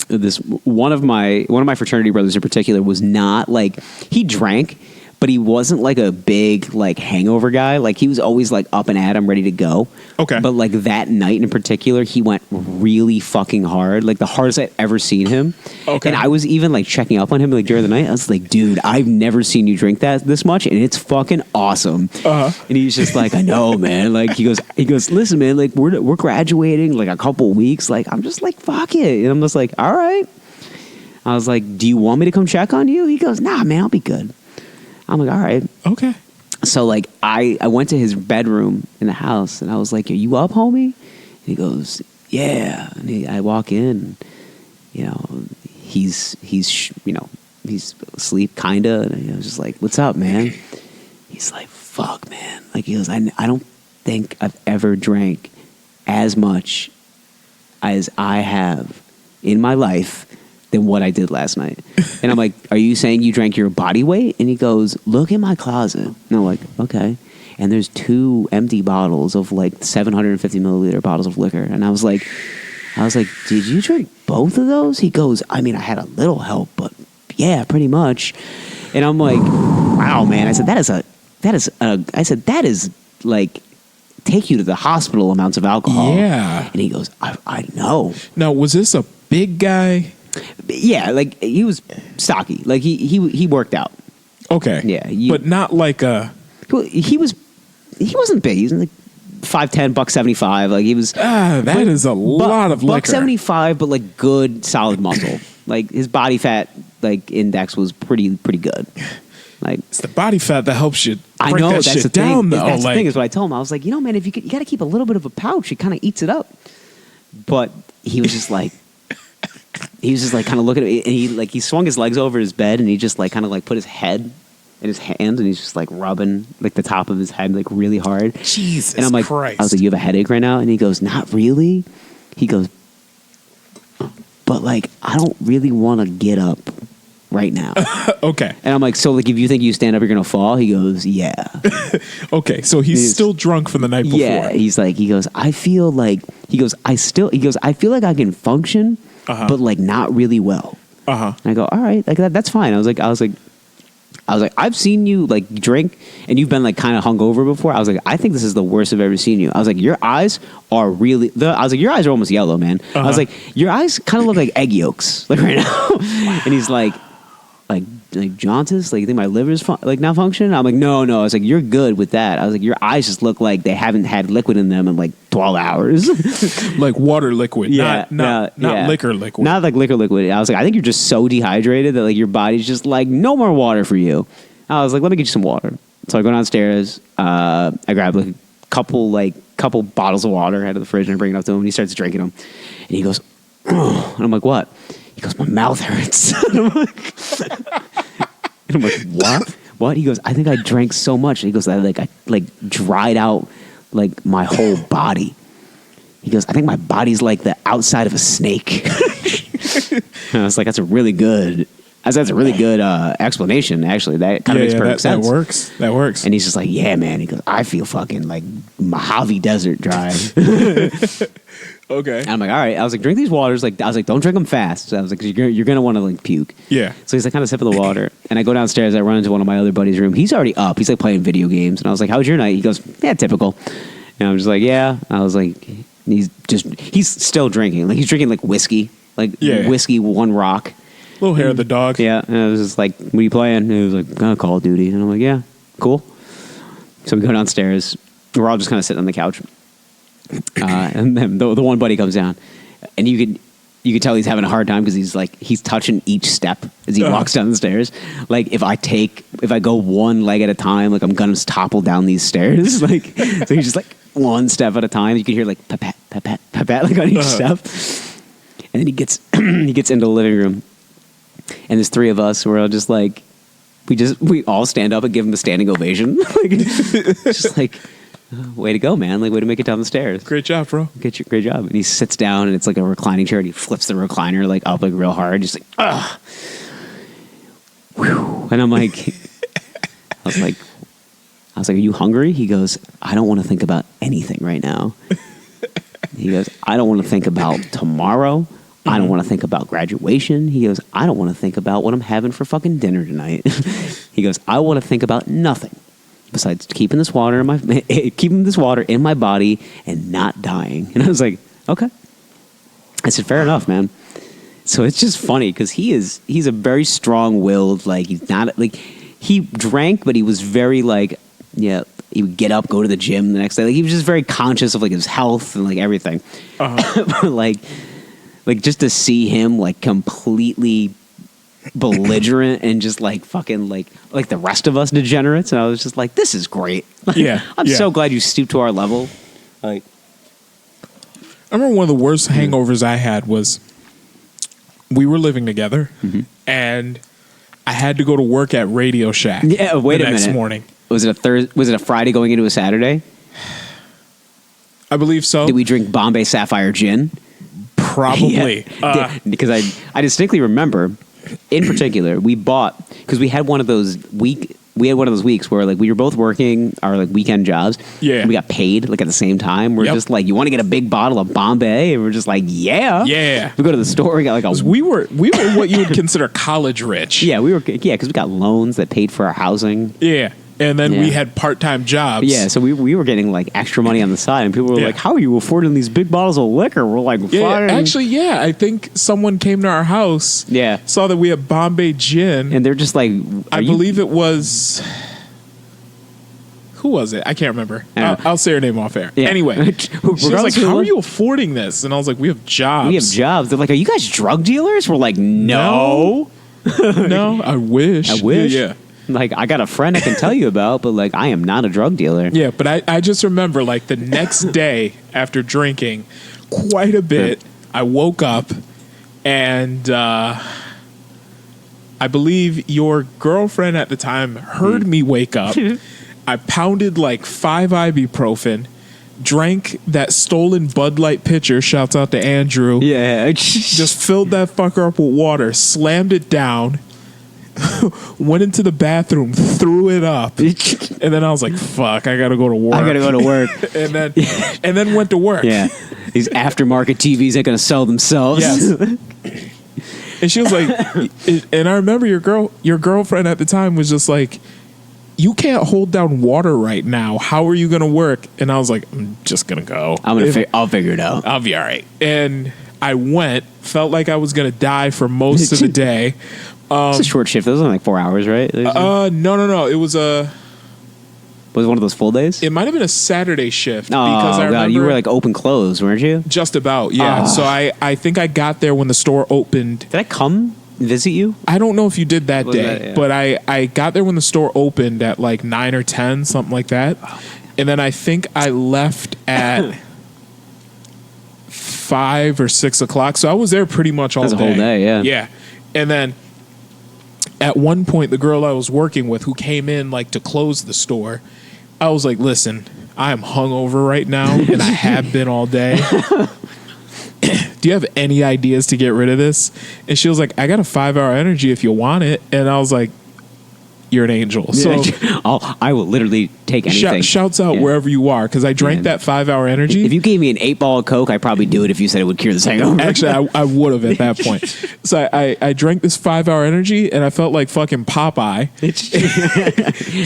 this one of my fraternity brothers in particular was not like he drank, but he wasn't like a big like hangover guy. Like he was always like up and at 'em, ready to go. Okay. But like that night in particular, he went really fucking hard, like the hardest I've ever seen him. Okay. And I was even like checking up on him like during the night. I was like, dude, I've never seen you drink this much, and it's fucking awesome. And he's just like, I know, man. Like he goes, listen, man. Like we're graduating like a couple weeks. Like I'm just like, fuck it. And I'm just like, all right. I was like, do you want me to come check on you? He goes, nah, man, I'll be good. I'm like, all right. Okay. So, like, I went to his bedroom in the house, and I was like, are you up, homie? And he goes, yeah. And I walk in, and, he's asleep, kind of. And I was just like, what's up, man? He's like, fuck, man. Like, he goes, I don't think I've ever drank as much as I have in my life than what I did last night. And I'm like, are you saying you drank your body weight? And he goes, look in my closet. And I'm like, okay. And there's 2 empty bottles of like 750 milliliter bottles of liquor. And I was like, did you drink both of those? He goes, I mean, I had a little help, but yeah, pretty much. And I'm like, wow, man. I said, that is like take you to the hospital amounts of alcohol. Yeah. And he goes, I know. Now, was this a big guy? Yeah, like he was stocky. Like he worked out. Okay. Yeah, but not like a. He wasn't big. He was like 5'10", $175. Like he was. That is a lot of liquor. $175, but like good solid muscle. Like his body fat like index was pretty good. Like it's the body fat that helps you. I know that that's shit the down, thing. though. That's the thing is what I told him. I was like, man, if you got to keep a little bit of a pouch, it kind of eats it up. But he was just like. He was just like kind of looking at me, and he swung his legs over his bed, and he just like kind of like put his head in his hands, and he's just like rubbing like the top of his head like really hard. Jesus and I'm like, Christ. I was like, you have a headache right now? And he goes, not really. He goes, but like I don't really want to get up right now. Okay. And I'm like, so like if you think you stand up, you're gonna fall? He goes, yeah. Okay, so he's still drunk from the night before. Yeah. He goes, I feel like I feel like I can function. But like not really well. And I go, all right, like that's fine. I was like, I've seen you like drink and you've been like kind of hungover before. I was like, I think this is the worst I've ever seen you. I was like, your eyes are really. I was like, your eyes are almost yellow, man. I was like, your eyes kind of look like egg yolks, like right now. And he's like jaundice, like you think my liver's like not functioning? I'm like, no. I was like, you're good with that. I was like, your eyes just look like they haven't had liquid in them in like 12 hours. Like water liquid, not liquor liquid. Not like liquor liquid. I was like, I think you're just so dehydrated that like your body's just like, no more water for you. I was like, let me get you some water. So I go downstairs, I grab like a couple bottles of water out of the fridge and I bring it up to him and he starts drinking them. And he goes, oh. And I'm like, what? He goes, my mouth hurts. And I'm like, what? What? He goes, I think I drank so much. And he goes, I dried out like my whole body. He goes, I think my body's like the outside of a snake. And I was like, that's a really good explanation, actually. That kind of makes perfect sense. That works. And he's just like, yeah, man. He goes, I feel fucking like Mojave Desert dry. Okay. And I'm like, all right. I was like, drink these waters. Like, I was like, don't drink them fast. So I was like, you're gonna want to like puke. Yeah. So he's like, kind of sipping the water, and I go downstairs. I run into one of my other buddies' room. He's already up. He's like playing video games, and I was like, how was your night? He goes, yeah, typical. And I'm just like, yeah. I was like, he's still drinking. Like he's drinking like whiskey, whiskey One Rock. Little hair of the dog. Yeah. And I was just like, what are you playing? And he was like, Call of Duty. And I'm like, yeah, cool. So we go downstairs. We're all just kind of sitting on the couch. And then the one buddy comes down, and you could tell he's having a hard time because he's touching each step as he walks down the stairs. Like if I go one leg at a time, like I'm gonna topple down these stairs. Like so he's just like one step at a time. You can hear like pat pat pat pat like on each step. And then he gets into the living room, and there's three of us. We're all just like we all stand up and give him a standing ovation. Like just like. Way to go, man. Like, way to make it down the stairs. Great job, bro. Great job. And he sits down, and it's like a reclining chair, and he flips the recliner, like, up, like, real hard. Just like, ugh. Whew. And I'm like, I was like, are you hungry? He goes, I don't want to think about anything right now. He goes, I don't want to think about tomorrow. I don't want to think about graduation. He goes, I don't want to think about what I'm having for fucking dinner tonight. He goes, I want to think about nothing besides keeping this water in my body and not dying. And I was like, okay. I said, fair enough, man. So it's just funny because he's a very strong-willed, like he's not like he drank, but he was very like, yeah, he would get up, go to the gym the next day. Like he was just very conscious of like his health and like everything. But like just to see him like completely belligerent and just like fucking like the rest of us degenerates, and I was just like, this is great. Like, yeah, I'm so glad you stooped to our level. Like, I remember one of the worst hangovers I had was we were living together, and I had to go to work at Radio Shack. Yeah, wait a minute. Next morning. Was it a Friday going into a Saturday? I believe so. Did we drink Bombay Sapphire gin? Probably. Yeah. Because I distinctly remember. In particular, we bought because we had one of those weeks where like we were both working our like weekend jobs. Yeah, and we got paid like at the same time. We're just like, you want to get a big bottle of Bombay, and we're just like, yeah. We go to the store. We got like we were what you would consider college rich. Yeah, because we got loans that paid for our housing. Yeah. And then we had part-time jobs. Yeah, so we were getting like extra money on the side, and people were like, how are you affording these big bottles of liquor? We're like, fine. Actually, I think someone came to our house, saw that we had Bombay gin. And they're just like, I believe it was... Who was it? I can't remember. I'll say her name off air. Yeah. Anyway, she was like, how are you affording this? And I was like, we have jobs. They're like, are you guys drug dealers? We're like, no. No, I wish. Yeah. Like, I got a friend I can tell you about, but, like, I am not a drug dealer. Yeah, but I just remember, like, the next day after drinking quite a bit, I woke up and I believe your girlfriend at the time heard me wake up. I pounded, like, 5 ibuprofen, drank that stolen Bud Light pitcher, shouts out to Andrew. Yeah. Just filled that fucker up with water, slammed it down, went into the bathroom, threw it up, and then I was like, fuck, I gotta go to work. and then went to work. Yeah. These aftermarket TVs ain't gonna sell themselves. Yes. And she was like, and I remember your girlfriend at the time was just like, you can't hold down water right now. How are you gonna work? And I was like, I'm just gonna go. I'll figure it out. I'll be all right. And I went, felt like I was gonna die for most of the day. It's a short shift. It was only like 4 hours, right? No. It was Was it one of those full days? It might have been a Saturday shift. Oh, because I remember you were like open close, weren't you? Just about, yeah. So I think I got there when the store opened. Did I come visit you? I don't know if you did that day, but I got there when the store opened at like 9 or 10, something like that. And then I think I left at 5 or 6 o'clock. So I was there pretty much all day. That's a whole day, yeah. Yeah. And then at one point, the girl I was working with who came in like to close the store, I was like, listen, I am hungover right now and I have been all day. Do you have any ideas to get rid of this? And she was like, I got a 5-hour energy if you want it. And I was like, you're an angel. So I will literally take anything. Shouts out wherever you are, because I drank that 5 hour energy. If you gave me an 8-ball of Coke, I'd probably do it if you said it would cure the hangover. Actually, I would have at that point. So I drank this 5 hour energy, and I felt like fucking Popeye.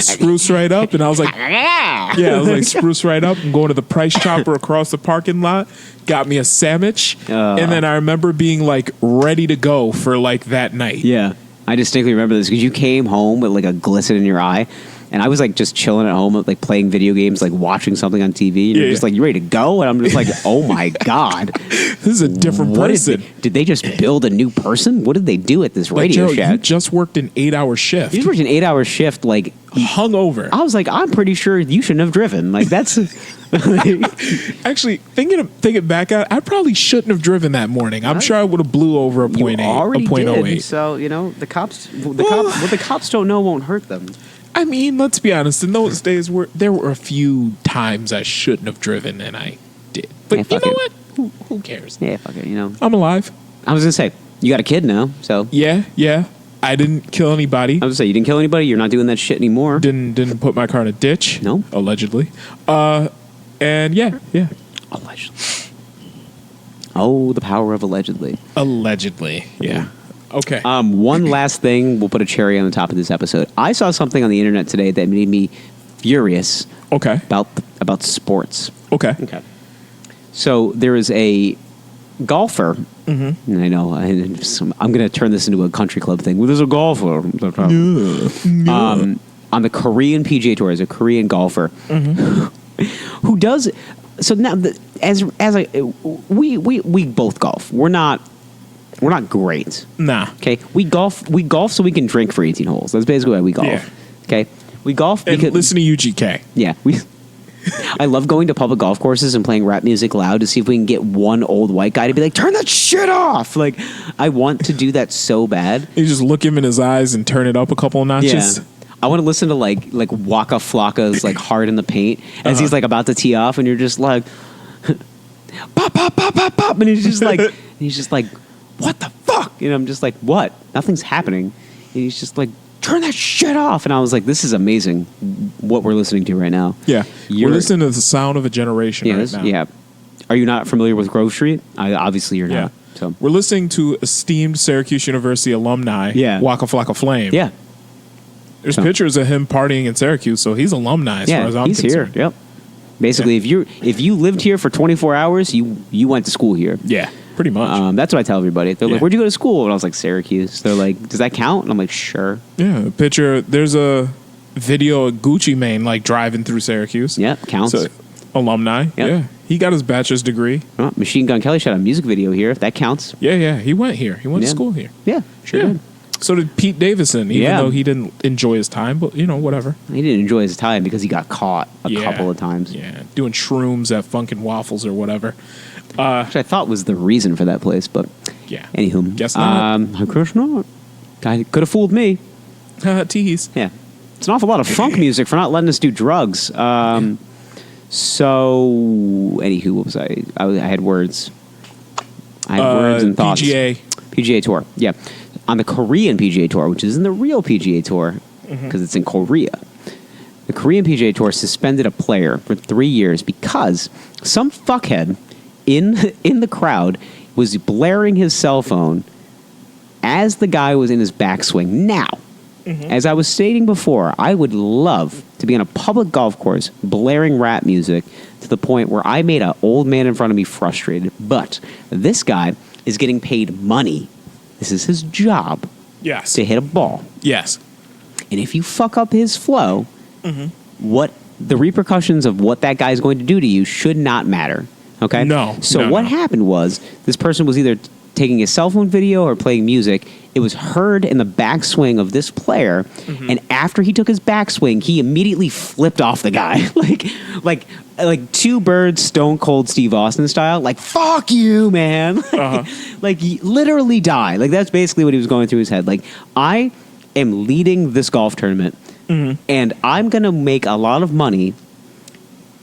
Spruce right up, and I was like, spruce right up. I'm going to the Price Chopper across the parking lot. Got me a sandwich, and then I remember being like ready to go for like that night. Yeah, I distinctly remember this because you came home with like a glisten in your eye, and I was like just chilling at home, like playing video games, like watching something on TV. And you're just like, you ready to go? And I'm just like, oh my god, this is a different person. Did they just build a new person? What did they do at this radio Gerald, shack? you just worked an 8-hour shift. You worked an 8-hour shift, like hungover. I was like, I'm pretty sure you shouldn't have driven. Like that's. Actually, thinking back at it, I probably shouldn't have driven that morning. I'm sure I would have blew over a .8, a .08. So the cops, what the cops don't know won't hurt them. I mean, let's be honest. In those days, there were a few times I shouldn't have driven, and I did. But you know what? Who cares? Yeah, fuck it. I'm alive. I was gonna say you got a kid now, so yeah. I didn't kill anybody. I was gonna say you didn't kill anybody. You're not doing that shit anymore. Didn't put my car in a ditch. No, allegedly. And yeah. Allegedly. Oh, the power of allegedly. Allegedly, yeah. Okay. One last thing. We'll put a cherry on the top of this episode. I saw something on the internet today that made me furious. Okay. About sports. Okay. So there is a golfer. Mm-hmm. And I know I'm going to turn this into a country club thing. Well, there's a golfer. On the Korean PGA Tour, as a Korean golfer. Mm-hmm. Who does so now? We both golf. We're not great. Nah. Okay. We golf so we can drink for 18 holes. That's basically why we golf. Yeah. Okay. We golf and because listen to UGK. Yeah. I love going to public golf courses and playing rap music loud to see if we can get one old white guy to be like, turn that shit off. Like, I want to do that so bad. You just look him in his eyes and turn it up a couple of notches. Yeah. I want to listen to like Waka Flocka's like Hard in the Paint as he's like about to tee off, and you're just like pop pop pop pop pop, and he's just like what the fuck, and I'm just like, what? Nothing's happening, and he's just like, turn that shit off, and I was like, this is amazing what we're listening to right now. Yeah, we're listening to the sound of a generation right now. Yeah. Are you not familiar with Grove Street? Obviously you're not. So we're listening to esteemed Syracuse University alumni. Yeah. Waka Flocka Flame. Yeah. There's pictures of him partying in Syracuse, so he's alumni as far as I'm concerned. Here. Yep. Basically, if you lived here for 24 hours, you went to school here. Yeah, pretty much. That's what I tell everybody. They're like, "Where'd you go to school?" And I was like, "Syracuse." They're like, "Does that count?" And I'm like, "Sure." Yeah, a picture. There's a video of Gucci Mane like driving through Syracuse. Yeah, counts. So, alumni. Yep. Yeah, he got his bachelor's degree. Machine Gun Kelly shot a music video here. If that counts. Yeah, he went here. He went to school here. Yeah, sure. Yeah. So did Pete Davidson, even though he didn't enjoy his time, but whatever. He didn't enjoy his time because he got caught a couple of times. Yeah, doing shrooms at Funkin' Waffles or whatever. Which I thought was the reason for that place, but anywho. Guess not. I guess not. Guy could have fooled me. Tease. Yeah. It's an awful lot of funk music for not letting us do drugs. So, anywho, what was I? I had words. I had words and thoughts. PGA Tour, yeah. On the Korean PGA Tour, which isn't the real PGA Tour, because it's in Korea. The Korean PGA Tour suspended a player for 3 years because some fuckhead in the crowd was blaring his cell phone as the guy was in his backswing. Now, as I was stating before, I would love to be on a public golf course blaring rap music to the point where I made an old man in front of me frustrated. But this guy is getting paid money. This is his job. Yes. To hit a ball. Yes. And if you fuck up his flow, what the repercussions of what that guy's going to do to you should not matter. Okay? No. So what happened was this person was either taking a cell phone video or playing music. It was heard in the backswing of this player, and after he took his backswing, he immediately flipped off the guy, like two birds, Stone Cold Steve Austin style. Like, fuck you, man. Like, he literally die. Like, that's basically what he was going through his head. Like, I am leading this golf tournament, and I'm gonna make a lot of money.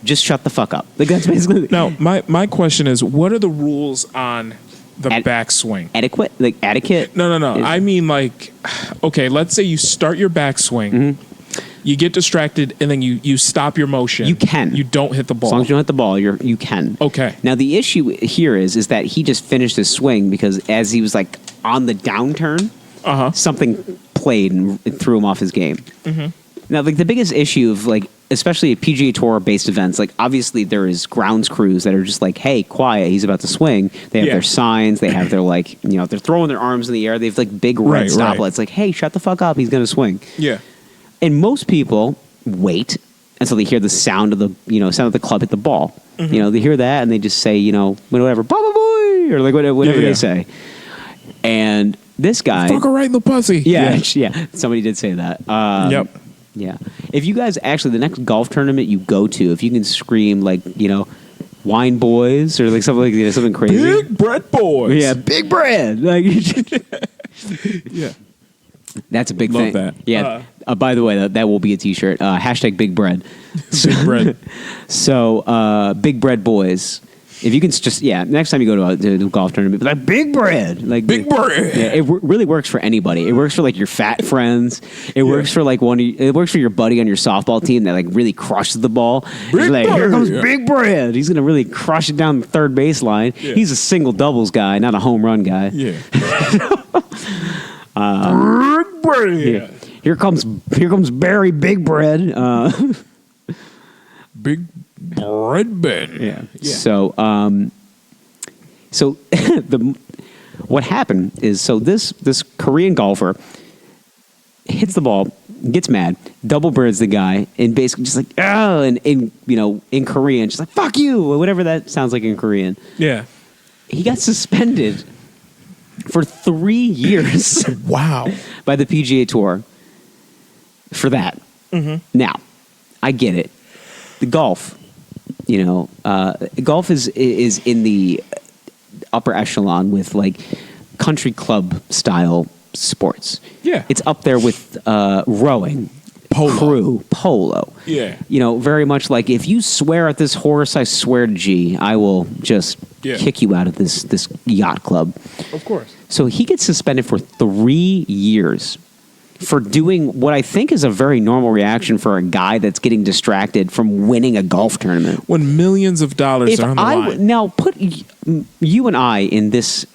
Just shut the fuck up. Like, that's basically. Now, my question is, what are the rules on the backswing. Etiquette? Like etiquette? No. I mean, like, okay, let's say you start your backswing. Mm-hmm. You get distracted, and then you stop your motion. You can. You don't hit the ball. As long as you don't hit the ball, you can. Okay. Now, the issue here is that he just finished his swing because as he was, like, on the downturn, something played and threw him off his game. Mm-hmm. Now, like, the biggest issue of, like, especially at PGA Tour-based events, like, obviously there is grounds crews that are just like, hey, quiet, he's about to swing. They have their signs. They have their, like, you know, they're throwing their arms in the air. They have, like, big red stoplights. Like, hey, shut the fuck up. He's going to swing. Yeah. And most people wait until they hear the sound of the club hit the ball. Mm-hmm. You know, they hear that and they just say, you know, whatever, Baba Boy, or like whatever they say. And this guy, fuck her right in the pussy. Yeah. Somebody did say that. Yep. Yeah. If you guys actually, the next golf tournament you go to, if you can scream like, you know, Wine Boys or like something like that, something crazy. Big Bread Boys. Yeah, Big Bread. Like, yeah. That's a big Love thing. That. Yeah. By the way, that will be a T-shirt. Hashtag Big Bread. Big Bread. So, Big Bread Boys. If you can just, next time you go to a golf tournament, be like, Big Bread. Like, Big Bread. Yeah, it really works for anybody. It works for, like, your fat friends. It works for, like, it works for your buddy on your softball team that, like, really crushes the ball. He's like, here comes Big Bread. He's going to really crush it down the third baseline. Yeah. He's a single doubles guy, not a home run guy. Yeah. Big Bread. Yeah. Here comes Barry Big Bread. Big Bread Ben. Yeah. So what happened is this Korean golfer hits the ball, gets mad, double birds the guy, and basically just like and in Korean, just like fuck you, or whatever that sounds like in Korean. Yeah. He got suspended for 3 years. Wow. By the PGA Tour for that. Mm-hmm. Now, I get it. The golf, golf is in the upper echelon with like country club style sports. Yeah. It's up there with rowing, polo. Yeah. You know, very much like if you swear at this horse, I swear to G, I will just kick you out of this yacht club. Of course. So he gets suspended for 3 years for doing what I think is a very normal reaction for a guy that's getting distracted from winning a golf tournament. When millions of dollars are on the line. Now, put you and I in this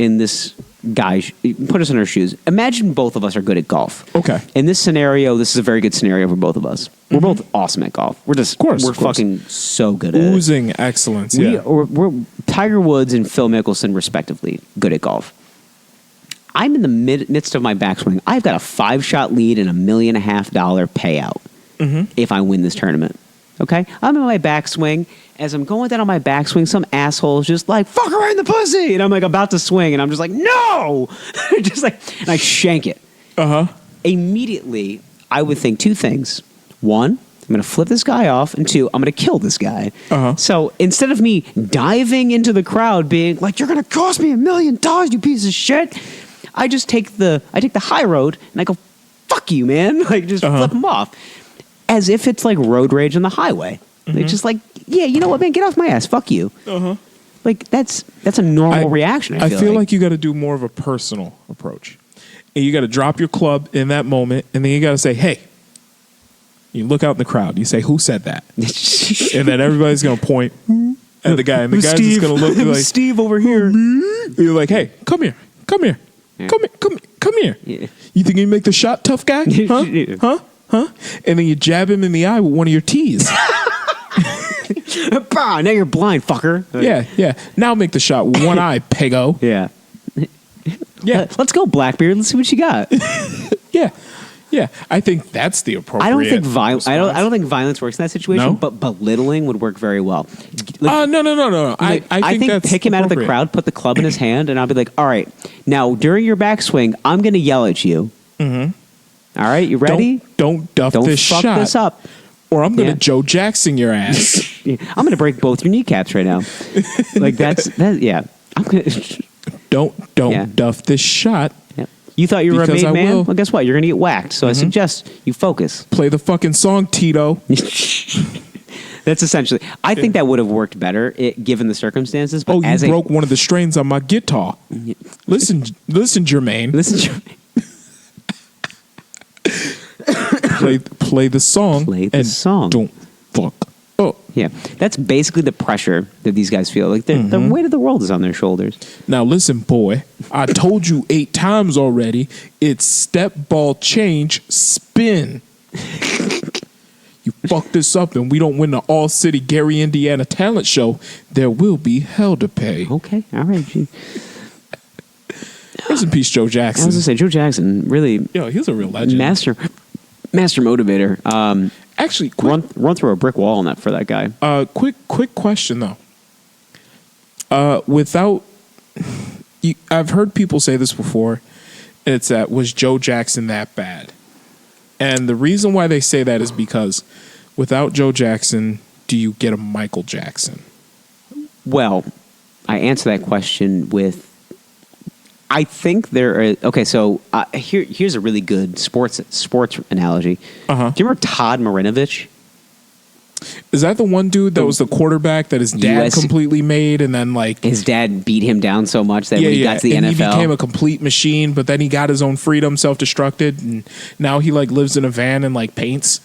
guy, put us in our shoes. Imagine both of us are good at golf. Okay. In this scenario, this is a very good scenario for both of us. We're both awesome at golf. We're just, we're fucking so good at it. Oozing excellence, We're Tiger Woods and Phil Mickelson, respectively, good at golf. I'm in the midst of my backswing. I've got a 5-shot lead and $1.5 million payout if I win this tournament. Okay? I'm in my backswing. As I'm going down on my backswing, some asshole's just like, fuck her right in the pussy. And I'm like about to swing, and I'm just like, no! Just like, and I shank it. Immediately, I would think two things. One, I'm going to flip this guy off, and two, I'm going to kill this guy. So instead of me diving into the crowd being like, you're going to cost me $1 million, you piece of shit, I just take the high road and I go, fuck you, man. Like, just flip him off. As if it's like road rage on the highway. Like, just like, yeah, you know what, man, get off my ass. Fuck you. Like, that's a normal reaction, I feel like. You got to do more of a personal approach. And you got to drop your club in that moment, and then you got to say, hey. You look out in the crowd. You say, who said that? And then everybody's going to point at the guy. And the guy's just going to look like, Steve over here. You're like, hey, come here. Yeah. Come here. Yeah. You think you make the shot, tough guy? Huh? And then you jab him in the eye with one of your tees. Now you're blind, fucker. Yeah. Now make the shot with one eye, pego. Yeah. Let's go, Blackbeard. Let's see what you got. Yeah, I think that's the appropriate. I don't think violence works in that situation, but belittling would work very well. No. Like, I think that's pick him out of the crowd, put the club in his hand, and I'll be like, all right, now during your backswing, I'm going to yell at you. All right, you ready? Don't this fuck shot. This up. Or I'm going to Joe Jackson your ass. I'm going to break both your kneecaps right now. Like that. I'm going to. Don't duff this shot. You thought you were because a made man? will. Well, guess what? You're going to get whacked. So I suggest you focus. Play the fucking song, Tito. That's essentially. I think that would have worked better given the circumstances. But Oh, you broke one of the strings on my guitar. Listen, Jermaine. Listen, Play the song. Play the and song. Don't fuck up. Yeah, that's basically the pressure that these guys feel. Like the weight of the world is on their shoulders. Now listen, boy. I told you 8 times already. It's step, ball, change, spin. You fuck this up and we don't win the All-City Gary, Indiana talent show, there will be hell to pay. Okay, all right. Rest in peace, Joe Jackson. I was going to say, Joe Jackson, really... Yo, he's a real legend. Master motivator. Actually, run through a brick wall on that for that guy. Quick question, though. I've heard people say this before. It's that, was Joe Jackson that bad? And the reason why they say that is because without Joe Jackson, do you get a Michael Jackson? Well, I answer that question with, I think there are, okay, so here's a really good sports analogy. Uh-huh. Do you remember Todd Marinovich? Is that the one dude that was the quarterback that his dad completely made, and then like his dad beat him down so much that when he got to the and NFL, he became a complete machine. But then he got his own freedom, self-destructed, and now he like lives in a van and like paints.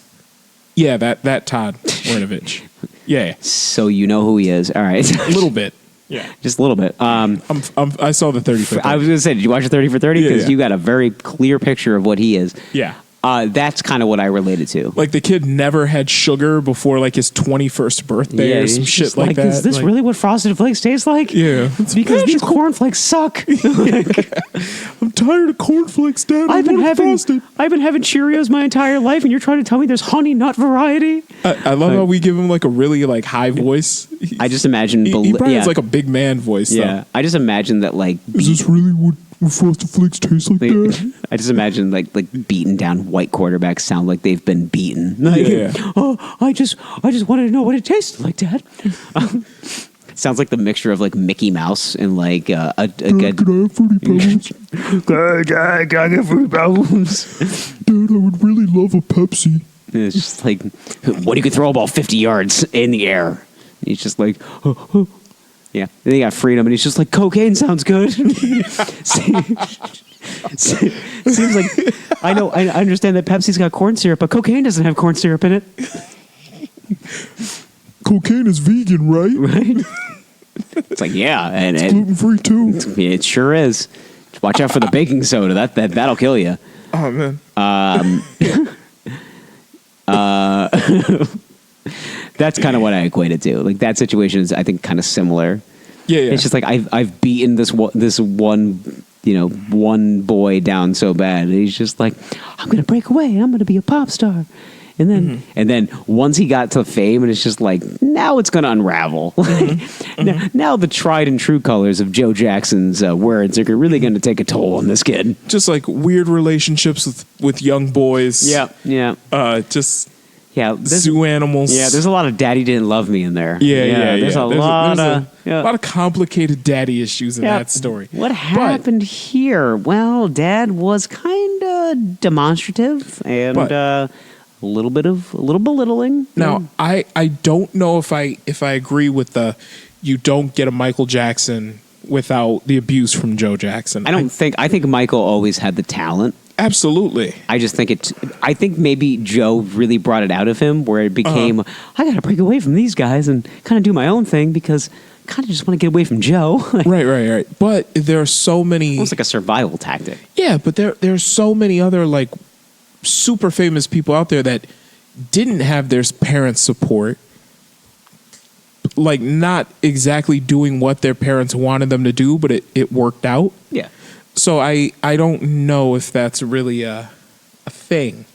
Yeah, that Todd Marinovich. Yeah. So you know who he is. All right, a little bit. Yeah, just a little bit. I saw the 30 for 30. I was going to say, did you watch the 30 for 30? Because you got a very clear picture of what he is. Yeah. That's kind of what I related to. Like the kid never had sugar before like his 21st birthday or some shit like that. Is this really what Frosted Flakes taste like? Yeah. It's because these cornflakes suck. I'm tired of cornflakes, Dad. I've been having Cheerios my entire life, and you're trying to tell me there's honey nut variety? I love how we give him like a really like high voice. I just imagine he probably has like a big man voice. Yeah. Though. I just imagine that like. Is this really what Frosted Flakes taste like that? I just imagine like beaten down white quarterbacks sound like they've been beaten. Oh, I just wanted to know what it tasted like, Dad. Sounds like the mixture of like Mickey Mouse and like a Can I have Fruity Pebbles? Can I get Fruity Pebbles? Dad, I would really love a Pepsi. And it's just like, what, you could throw a ball 50 yards in the air? And he's just like, oh. Yeah, and then he got freedom, and he's just like, cocaine sounds good. Seems like, I understand that Pepsi's got corn syrup, but cocaine doesn't have corn syrup in it. Cocaine is vegan, right? Right? It's like, yeah. And it's gluten-free, too. It sure is. Just watch out for the baking soda. That'll kill you. Oh, man. That's kind of what I equate it to. Like that situation is, I think, kind of similar. Yeah. It's just like I've beaten this one boy down so bad. And he's just like, I'm gonna break away. I'm gonna be a pop star. And then once he got to fame, and it's just like, now it's gonna unravel. Now the tried and true colors of Joe Jackson's words are really gonna take a toll on this kid. Just like weird relationships with young boys. Yeah. Yeah, zoo animals. Yeah, there's a lot of daddy didn't love me in there. Yeah. There's a lot of complicated daddy issues in that story. What happened here? Well, Dad was kind of demonstrative and a little belittling. Now, I don't know if I agree with the you don't get a Michael Jackson without the abuse from Joe Jackson. I think Michael always had the talent. Absolutely. I think maybe Joe really brought it out of him where it became, I got to break away from these guys and kind of do my own thing because I kind of just want to get away from Joe. Right. But there are so many... Almost like a survival tactic. Yeah, but there are so many other like super famous people out there that didn't have their parents' support. Like not exactly doing what their parents wanted them to do, but it worked out. Yeah. So I don't know if that's really a thing.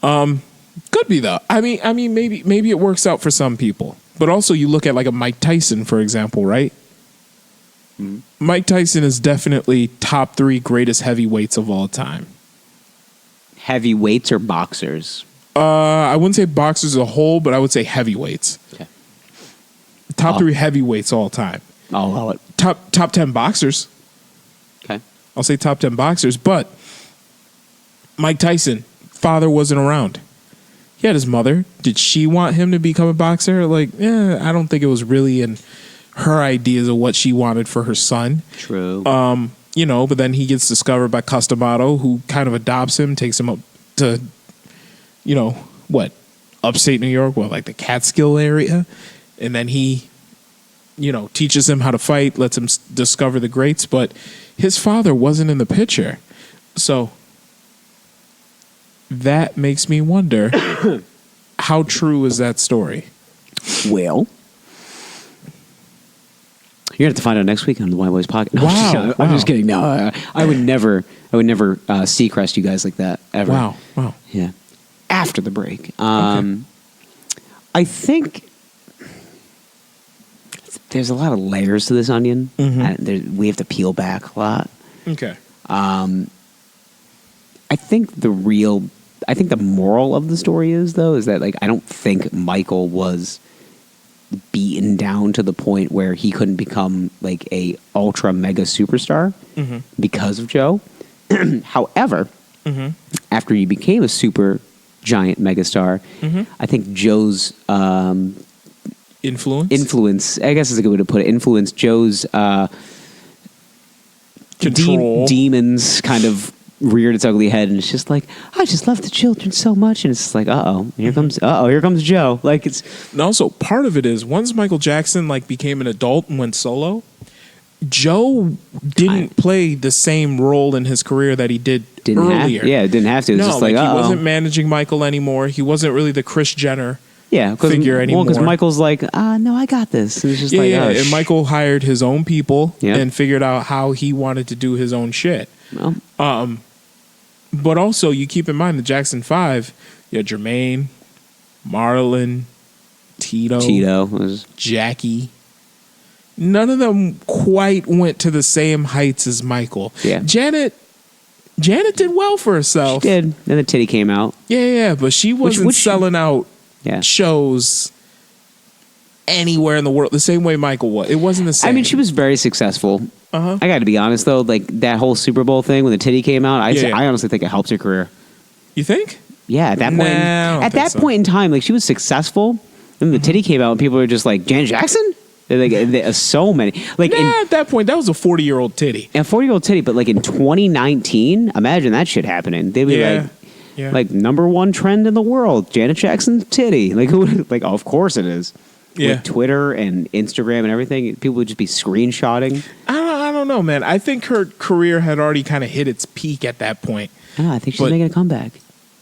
Could be though. I mean maybe it works out for some people. But also you look at like a Mike Tyson, for example, right? Mm-hmm. Mike Tyson is definitely top 3 greatest heavyweights of all time. Heavyweights or boxers? I wouldn't say boxers as a whole, but I would say heavyweights. Okay. Top 3 heavyweights all time. I'll allow it. Top 10 boxers. Okay. I'll say top 10 boxers, but Mike Tyson, father wasn't around. he had his mother. Did she want him to become a boxer? Like, I don't think it was really in her ideas of what she wanted for her son. True. But then he gets discovered by Customato, who kind of adopts him, takes him up to, upstate New York, like the Catskill area. And then he, teaches him how to fight, lets him discover the greats. But his father wasn't in the picture. So that makes me wonder, how true is that story? Well, you're gonna have to find out next week on the Boys podcast. No, Wow. I'm just kidding. No, I would never Seacrest you guys like that ever. Wow. Yeah. After the break, Okay. I think there's a lot of layers to this onion. Mm-hmm. We have to peel back a lot. Okay. I think the moral of the story is that I don't think Michael was beaten down to the point where he couldn't become like a ultra mega superstar because of Joe. However, after he became a super giant megastar, I think Joe's influence, I guess is a good way to put it, influenced Joe's Control. demons kind of reared its ugly head, and it's just like, I just love the children so much, and it's just like, here comes Joe. Like, it's And also, part of it is, once Michael Jackson became an adult and went solo, Joe didn't play the same role in his career that he did earlier. Didn't have to. It's just he wasn't managing Michael anymore. He wasn't really the Kris Jenner figure anymore. Well, because Michael's like, no, I got this. And it's just and Michael hired his own people Yep. and figured out how he wanted to do his own shit. Well, But also, you keep in mind the Jackson 5, you had Jermaine, Marlon, Tito was Jackie. None of them quite went to the same heights as Michael. Yeah. Janet did well for herself. She did. Then the titty came out. Yeah, but she wasn't selling out Yeah. shows anywhere in the world the same way Michael was. It wasn't the same. I mean, she was very successful. Uh-huh. I got to be honest though, like that whole Super Bowl thing when the titty came out, Yeah. I honestly think it helped her career. You think? Yeah, at that Nah, point, I don't think so. point in time, like she was successful, and the titty came out, and people were just like, Janet Jackson. So many At that point, that was a 40-year-old titty. and 40-year-old titty, but like in 2019, imagine that shit happening. They'd be like number one trend in the world, Janet Jackson's titty. Like who? Like of course it is. Yeah. With Twitter and Instagram and everything, people would just be screenshotting. I don't know, man. I think her career had already kind of hit its peak at that point. I think she's making a comeback.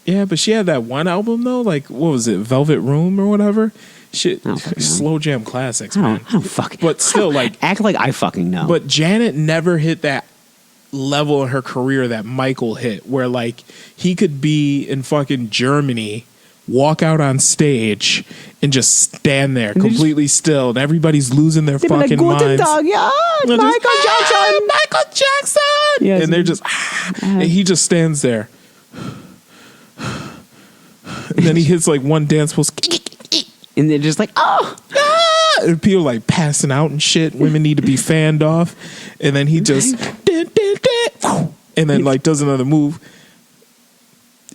Yeah, but she had that one album though, like what was it, Velvet Room or whatever? Shit, I don't fucking know. slow jam classics, I man. don't fucking. But still, act like I fucking know. But Janet never hit that level in her career that Michael hit, where he could be in fucking Germany, walk out on stage, and just stand there completely still, and everybody's losing their fucking minds. Dog, yeah, And Michael just, Jackson. Michael Jackson, Yes. and they're just, and he just stands there, and then he hits one dance pose. And they're just like, And people passing out and shit. Women need to be fanned off. And then he just and then does another move.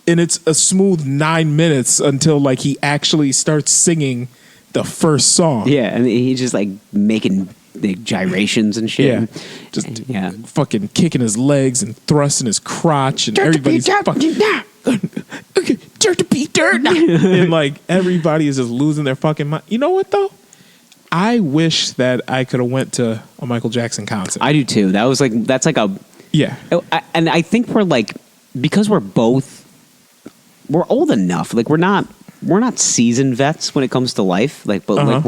And it's a smooth 9 minutes until he actually starts singing the first song. yeah, and he's just making the gyrations and shit. Yeah. Just fucking kicking his legs and thrusting his crotch, and everybody's fucking dirt to be dirt. And everybody is just losing their fucking mind. You know what though? I wish that I could have went to a Michael Jackson concert. I do too. That's like a yeah. And I think we're because we're old enough. We're not seasoned vets when it comes to life. But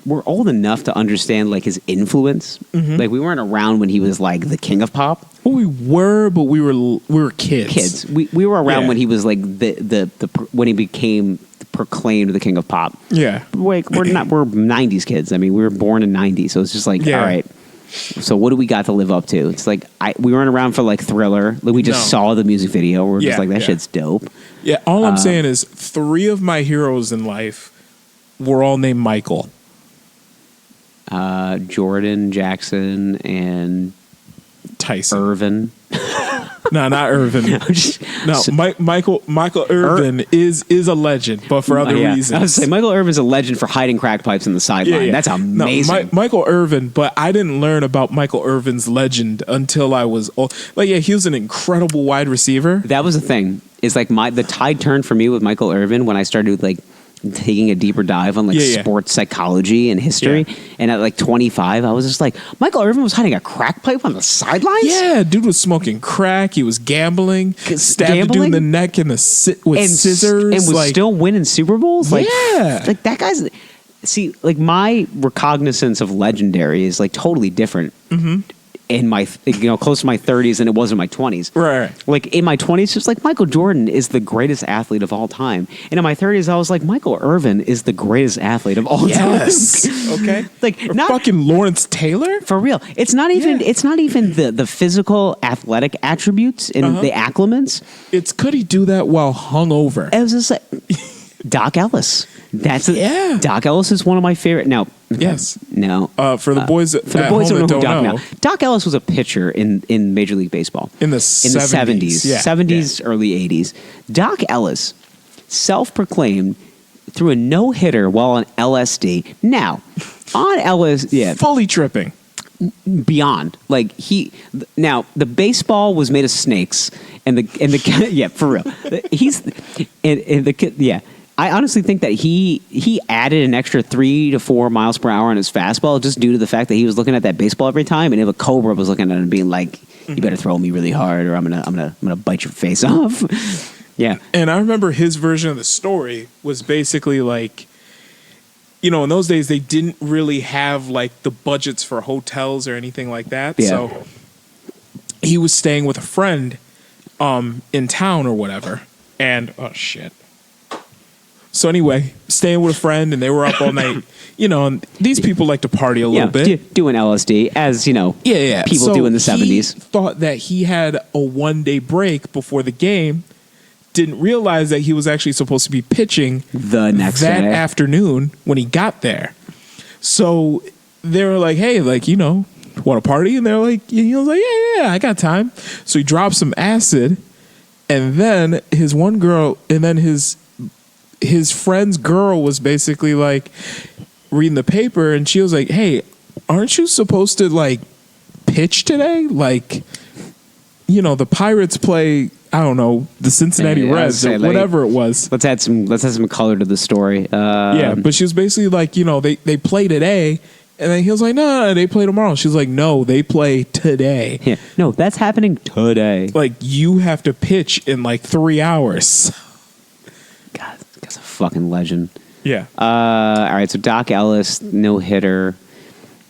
we're old enough to understand his influence. We weren't around when he was the king of pop. Well, we were, but we were kids. We were around Yeah. when he was when he became proclaimed the king of pop. Yeah. We're 90s kids. I mean, we were born in 90, so it's just all right. So what do we got to live up to? It's we weren't around for Thriller. We just saw the music video. We're just that shit's dope. Yeah, all I'm saying is 3 of my heroes in life were all named Michael. Jordan, Jackson, and Tyson. Irvin. No, not Irvin. No, Michael Irvin is a legend, but for other reasons. I was say Michael Irvin's a legend for hiding crack pipes in the sideline. That's amazing. No, Michael Irvin, but I didn't learn about Michael Irvin's legend until I was old. Like, yeah, he was an incredible wide receiver. That was the thing. Is like the tide turned for me with Michael Irvin when I started like taking a deeper dive on sports psychology and history. Yeah. And at like 25, I was just like, Michael Irvin was hiding a crack pipe on the sidelines? Yeah, dude was smoking crack. He was gambling. Stabbed a dude in the neck with scissors. And was still winning Super Bowls? Like, yeah. Like that guy's... See, like my recognizance of legendary is like totally different. Mm-hmm. In my, close to my 30s than it was in my 20s. Right. Like in my 20s, just like Michael Jordan is the greatest athlete of all time. And in my 30s, I was like, Michael Irvin is the greatest athlete of all time. Yes. Okay. Like or not fucking Lawrence Taylor? For real. It's not even the physical athletic attributes and the acclimats. It's could he do that while hungover? It was just like Doc Ellis. Doc Ellis is one of my favorite. Now, yes. No. For the boys who don't know. Doc Ellis was a pitcher in Major League Baseball. In the 70s. Yeah. 70s, early 80s. Doc Ellis, self-proclaimed, threw a no-hitter while on LSD. Now, on LSD... Fully tripping. Beyond. Like, now, the baseball was made of snakes, and the yeah, for real. I honestly think that he added an extra 3 to 4 miles per hour on his fastball just due to the fact that he was looking at that baseball every time, and if a cobra was looking at him and being like, "You better throw me really hard, or I'm gonna bite your face off." Yeah. And I remember his version of the story was basically like, in those days they didn't really have like the budgets for hotels or anything like that, so he was staying with a friend in town or whatever, and oh shit. So anyway, staying with a friend, and they were up all night. And these people like to party a little bit. Doing LSD, as, people do in the 70s. He thought that he had a one-day break before the game, didn't realize that he was actually supposed to be pitching the next that afternoon when he got there. So they were like, hey, like, want to party? And they're like, he was like, yeah, I got time. So he dropped some acid, and then his friend's girl was basically like reading the paper, and she was like, hey, aren't you supposed to like pitch today? Like, the Pirates play, I don't know, the Cincinnati Reds or whatever it was. Let's add some color to the story. But she was basically like, they play today. And then he was like, no, they play tomorrow. She's like, no, they play today. Yeah. No, that's happening today. Like, you have to pitch in like 3 hours. God, that's a fucking legend. Yeah. All right, so Doc Ellis, no-hitter.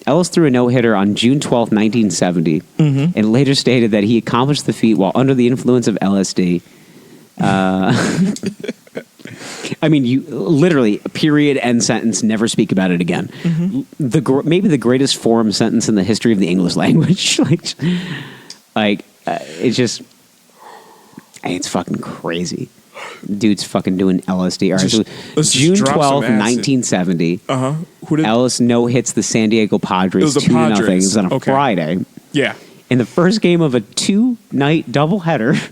Ellis threw a no-hitter on June 12th, 1970, and later stated that he accomplished the feat while under the influence of LSD. I mean, you literally, period, end sentence, never speak about it again. Maybe the greatest form sentence in the history of the English language. It's fucking crazy. Dude's fucking doing LSD. All right, so June 12th, 1970. Ellis no-hits the San Diego Padres 2-0. It was on a Friday. Yeah. In the first game of a 2-night doubleheader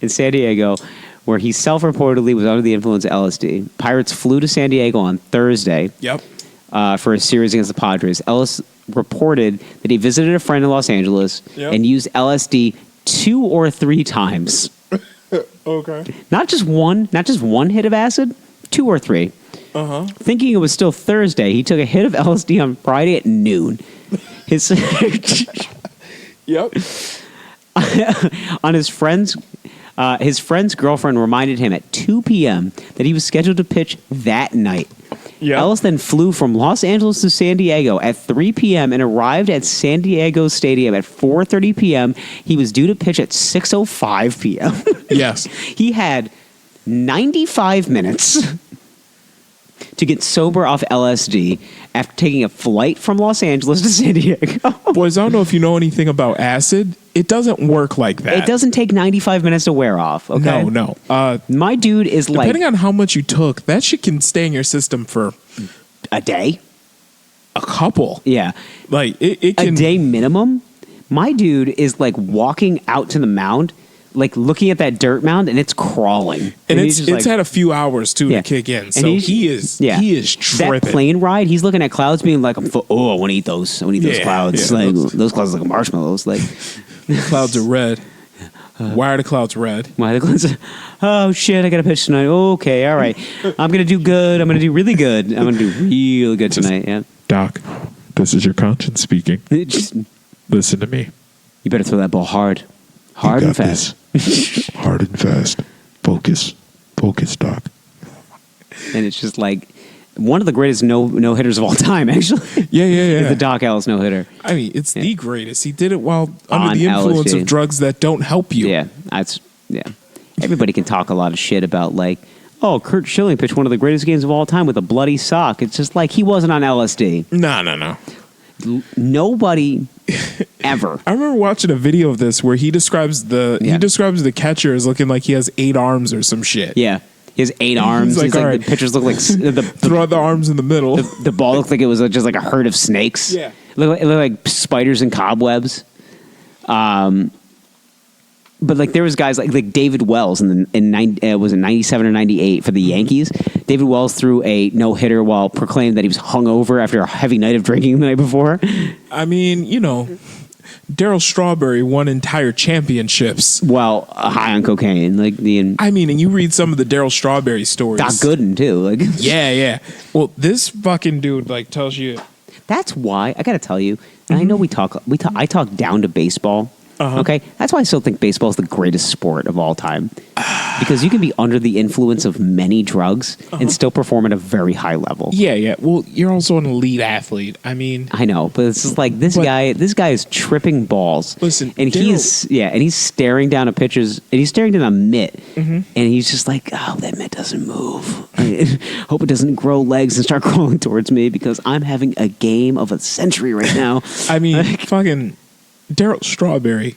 in San Diego, where he self-reportedly was under the influence of LSD. Pirates flew to San Diego on Thursday for a series against the Padres. Ellis reported that he visited a friend in Los Angeles and used LSD 2 or 3 times. Okay. Not just one hit of acid, 2 or 3. Thinking it was still Thursday, he took a hit of LSD on Friday at noon. On his friend's girlfriend reminded him at 2 p.m. that he was scheduled to pitch that night. Ellis then flew from Los Angeles to San Diego at 3 p.m. and arrived at San Diego Stadium at 4:30 p.m. He was due to pitch at 6:05 p.m. Yes. He had 95 minutes to get sober off LSD after taking a flight from Los Angeles to San Diego. Boys, I don't know if you know anything about acid. It doesn't work like that. It doesn't take 95 minutes to wear off, okay? No. My dude is depending on how much you took, that shit can stay in your system for... a day? A couple. Yeah. Like, it can... A day minimum? My dude is like walking out to the mound, like looking at that dirt mound, and it's crawling. And he's it's just like, had a few hours too Yeah. to kick in. And So he's- he is that tripping. plane ride. He's looking at clouds, being like, I want to eat those. I want to eat those Yeah, clouds. yeah. Like those clouds are like marshmallows. Like Clouds are red. Why are the clouds red? why the clouds? Oh shit! I got a pitch tonight. Okay, all right. I'm gonna do good. I'm gonna do really good. I'm gonna do real good tonight. Yeah. Doc, this is your conscience speaking. Just, Listen to me. you better throw that ball hard and fast. Hard and fast. Focus, Doc. And it's just like one of the greatest no hitters of all time. Actually, Yeah. is the Doc Ellis no hitter. I mean, it's the greatest. He did it while under On the influence LSD. of drugs that don't help you. Yeah, everybody can talk a lot of shit about like, oh, Kurt Schilling pitched one of the greatest games of all time with a bloody sock. It's just like he wasn't on LSD. No. Nobody ever. I remember watching a video of this where he describes the catcher as looking like he has 8 arms or some shit. Yeah, he has 8 arms. like, He's like, all right. the pitchers look like Throw the arms in the middle. the ball looked like it was just like a herd of snakes. Yeah. It looked like spiders and cobwebs. But like there was guys like David Wells was in 97 or 98 for the Yankees. David Wells threw a no hitter while proclaimed that he was hungover after a heavy night of drinking the night before. I mean, Darryl Strawberry won entire championships. While high on cocaine, like I mean, and you read some of the Darryl Strawberry stories. Doc Gooden too. Like Yeah. Well, this fucking dude like tells you. that's why I got to tell you. And I know I talk down to baseball. Uh-huh. Okay, that's why I still think baseball is the greatest sport of all time, because you can be under the influence of many drugs and still perform at a very high level. Yeah. Well, you're also an elite athlete. I mean, I know, but it's just like this guy is tripping balls. Listen, and he's staring down a pitcher's, and he's staring down a mitt, and he's just like, oh, that mitt doesn't move. I hope it doesn't grow legs and start crawling towards me because I'm having a game of a century right now. I mean, fucking Darryl Strawberry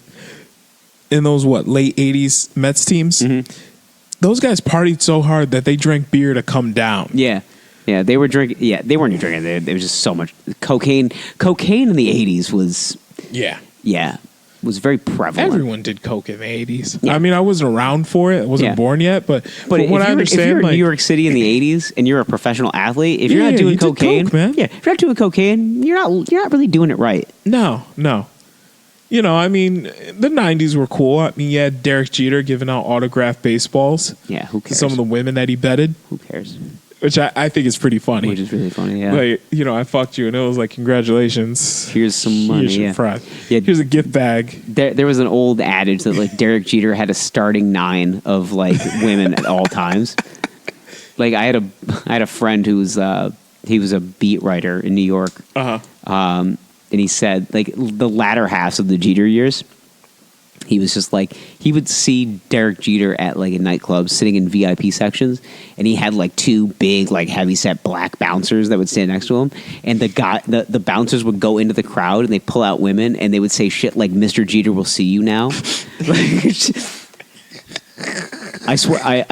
in those late 80s Mets teams. Those guys partied so hard that they drank beer to come down. Yeah, they were drinking. Yeah, they weren't even drinking. There was just so much cocaine. Cocaine in the 80s was was very prevalent. Everyone did coke in the 80s. Yeah. I mean, I wasn't around for it. I wasn't Yeah. born yet, but But from what I understand, if you're in like, New York City in the 80s and you're a professional athlete, if you're Yeah, not doing you did cocaine, coke, man. yeah, if you're not doing cocaine, you're not really doing it right. no. I mean, the 90s were cool. I mean, you had Derek Jeter giving out autographed baseballs Yeah, who to cares? some of the women that he betted, Who cares? which I think is pretty funny. Which is really funny. Yeah. Like, I fucked you, and it was like, congratulations. Here's some money. Here's your Yeah. prize. Yeah. Here's a gift bag. There was an old adage that like Derek Jeter had a starting 9 of like women at all times. Like I had a friend who was he was a beat writer in New York. And he said like the latter halves of the Jeter years, he was just like he would see Derek Jeter at like a nightclub sitting in VIP sections, and he had like 2 big like heavyset black bouncers that would stand next to him, and the bouncers would go into the crowd and they pull out women and they would say shit like "Mr. Jeter will see you now." I swear, I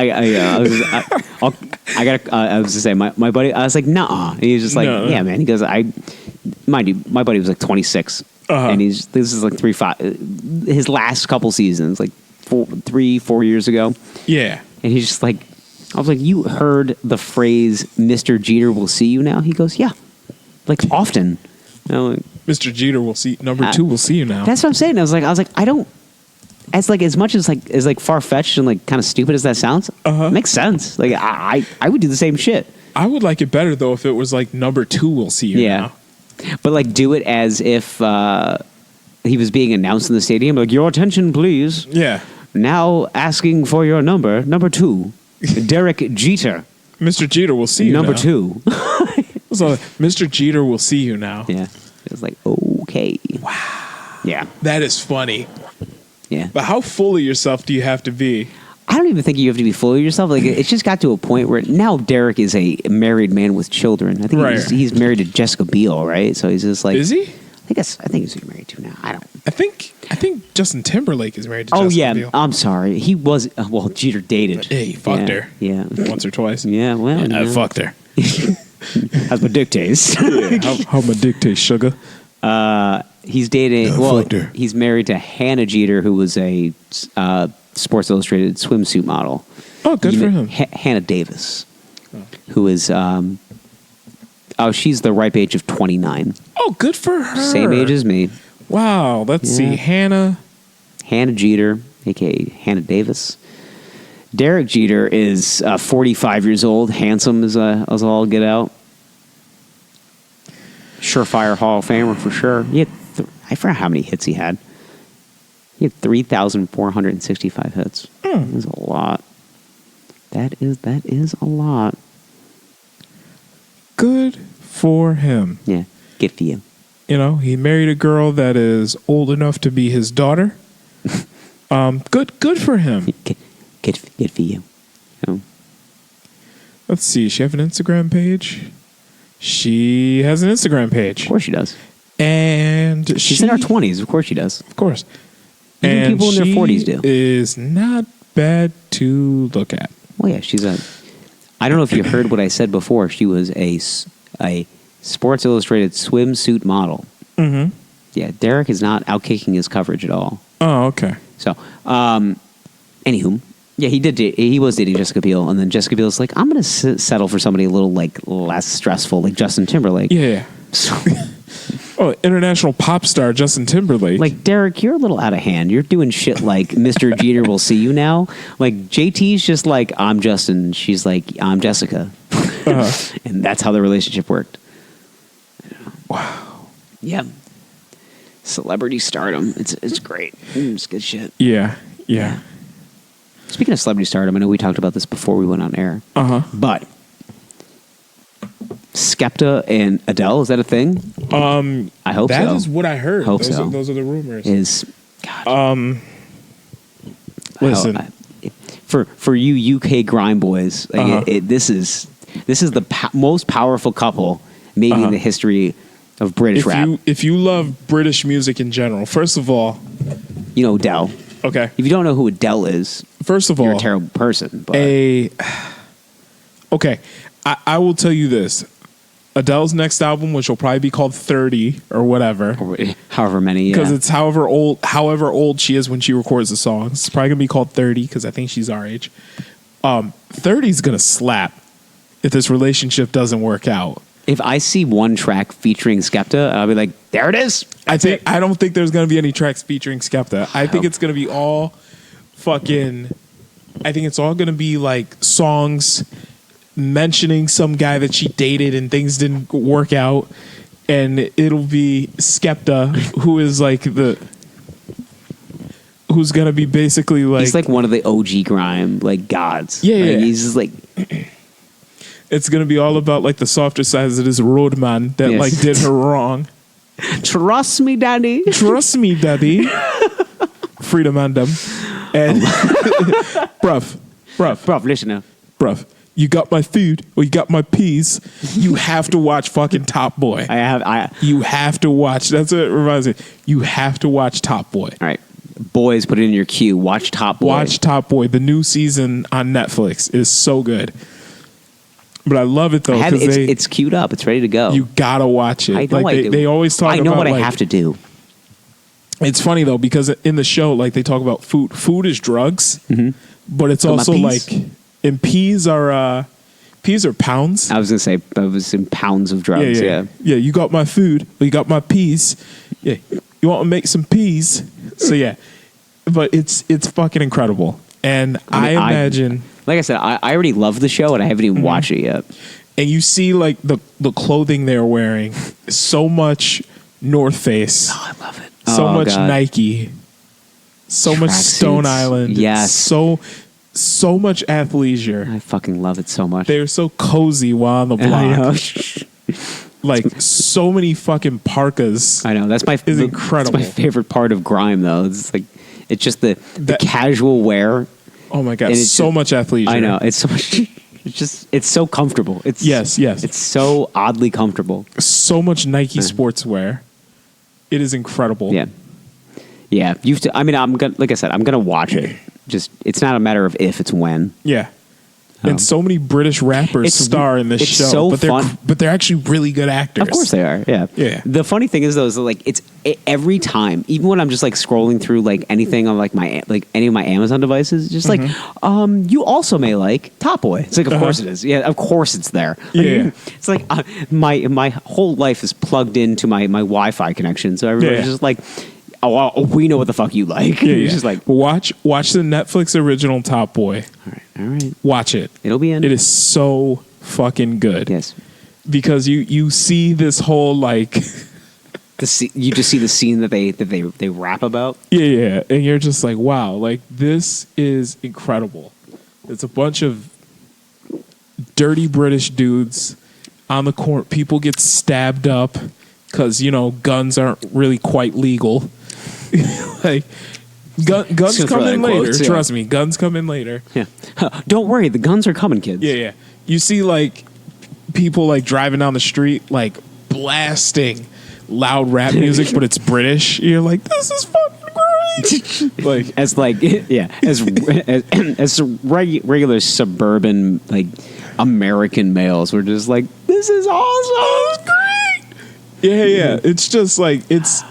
was to say my buddy. I was like, nah. And he was just like, No. yeah, man. He goes, mind you, my buddy was like 26, and this is like 3-5. His last couple seasons, like 4 years ago, Yeah. and he's just like, I was like, you heard the phrase "Mr. Jeter will see you now"? He goes, yeah, like often. Like, Mr. Jeter will see. Number 2 will see you now. that's what I'm saying. I was like, I don't. As like as much as like far fetched and like kind of stupid as that sounds, makes sense. Like I would do the same shit. I would like it better though if it was like number 2 will see you now. But like do it as if he was being announced in the stadium. Like, your attention, please. Yeah. Now asking for your number 2, Derek Jeter, Mr. Jeter will see you number now. 2. So Mr. Jeter will see you now. Yeah, it was like okay. Wow. Yeah. That is funny. Yeah. But how full of yourself do you have to be? I don't even think you have to be full of yourself. Like it just got to a point where now Derek is a married man with children. I think Right. he's married to Jessica Biel, right? So he's just like, Is he? I think he's married to now. I don't. I think Justin Timberlake is married to Oh Jessica yeah, Biel. I'm sorry. He was Jeter dated. Hey, he fucked Yeah, her. Yeah. Once or twice. Yeah. Well, I yeah. fucked her. How's my dick taste? How my dick taste, sugar? He's dating. No, Well, fuck her. he's married to Hannah Jeter, who was a Sports Illustrated swimsuit model. Oh, good for him. Hannah Davis, who is she's the ripe age of 29. Oh, good for her. Same age as me. Wow. Let's Yeah. see. Hannah Jeter, aka Hannah Davis. Derek Jeter is 45 years old, handsome as all get out. Surefire Hall of Famer for sure. I forgot how many hits he had. He had 3,465 hits. That's a lot. That is a lot. Good for him. Yeah, good for you. You know, he married a girl that is old enough to be his daughter. Good for him. Good for you. Let's see. She have an Instagram page? She has an Instagram page. Of course she does. And She's in her 20s. Of course she does. Of course. Even And people in their 40s do. Is not bad to look at. Well, yeah, I don't know if you heard what I said before. She was a Sports Illustrated swimsuit model. Mm-hmm. Yeah, Derek is not outkicking his coverage at all. Oh, okay. So, anywho, yeah, he was dating Jessica Biel, and then Jessica Biel's like, I'm going to settle for somebody a little like less stressful, like Justin Timberlake. Yeah. So, Oh, international pop star Justin Timberlake. like, Derek, you're a little out of hand. You're doing shit like Mr. Jeter will see you now. Like, JT's just like, I'm Justin. She's like, I'm Jessica. And that's how the relationship worked. Wow. Yeah. Celebrity stardom. It's great. It's good shit. Yeah. Speaking of celebrity stardom, I know we talked about this before we went on air. But Skepta and Adele, is that a thing? I hope so. That is what I heard. Hope so. Those are the rumors. Listen, for you UK grime boys, like this is the most powerful couple maybe in the history of British rap. If you love British music in general, first of all, you know Adele. Okay. If you don't know who Adele is, first of all, you're a terrible person. But okay, I will tell you this: Adele's next album, which will probably be called 30 or whatever, however many, because it's however old she is when she records the songs. It's probably gonna be called 30 because I think she's our age. 30 is gonna slap if this relationship doesn't work out. If I see one track featuring Skepta, I'll be like, there it is. I don't think there's gonna be any tracks featuring Skepta. I think it's gonna be all fucking. I think it's all gonna be like songs mentioning some guy that she dated and things didn't work out, and it'll be Skepta who is like who's gonna be basically like he's like one of the OG grime like gods. Yeah. He's just like. It's gonna be all about like the softer sides of this roadman that Yes. like did her wrong. Trust me, daddy. Trust me, daddy. Freedom and them. And bruv, Listen now. bruv, you got my food or you got my peas. You have to watch fucking Top Boy. You have to watch. That's what it reminds me. You have to watch Top Boy. All right, boys, put it in your queue. Watch Top Boy. Watch Top Boy. The new season on Netflix is so good. But I love it though because it's queued up. It's ready to go. You gotta watch it. I know like they always talk about. I know what I like, have to do. It's funny though because in the show, like they talk about food. Food is drugs, but it's also like, and peas are pounds. I was gonna say I was in pounds of drugs. Yeah. You got my food, or you got my peas. Yeah, you want to make some peas? So yeah, but it's fucking incredible, and I imagine. Like I said, I already love the show and I haven't even watched it yet. And you see like the clothing they're wearing, so much North Face. Oh, I love it. So much God. Nike. So much Stone Island. Yes. So much athleisure. I fucking love it so much. They're so cozy while on the block. I know. Like so many fucking parkas. I know. That's incredible. That's my favorite part of grime though. It's like it's just the casual wear. Oh my God, so much athleisure. I know. It's so much. It's so comfortable. Yes. It's so oddly comfortable. So much Nike sportswear. It is incredible. Yeah. I'm gonna, like I said, I'm gonna watch it. Just it's not a matter of if, it's when. Yeah. and so many British rappers It's- star in this it's show. so but fun. they're actually really good actors. Of course they are. Yeah. Yeah. The funny thing is though, is like every time, even when I'm just like scrolling through like anything on like any of my Amazon devices, just like you also may like Top Boy. It's like of course it is. Yeah, of course it's there. Like, Yeah. It's like my whole life is plugged into my Wi-Fi connection, so everybody's Yeah. just like, oh, we know what the fuck you like. Yeah, It's yeah. just like, watch the Netflix original Top Boy. all right. Watch it. It'll be in. It is so fucking good. Yes. Because you see this whole like You just see the scene that they rap about. yeah, and you're just like, wow, like this is incredible. It's a bunch of dirty British dudes on the court. People get stabbed up because guns aren't really quite legal. Like guns Just come throw that in in later. quotes, yeah. Trust me, guns come in later. Yeah. Don't worry, the guns are coming, kids. Yeah. You see like people like driving down the street like blasting loud rap music, but it's British. You're like, this is fucking great. Like As like yeah, as regular suburban like American males, we're just like, this is awesome. yeah. It's just like it's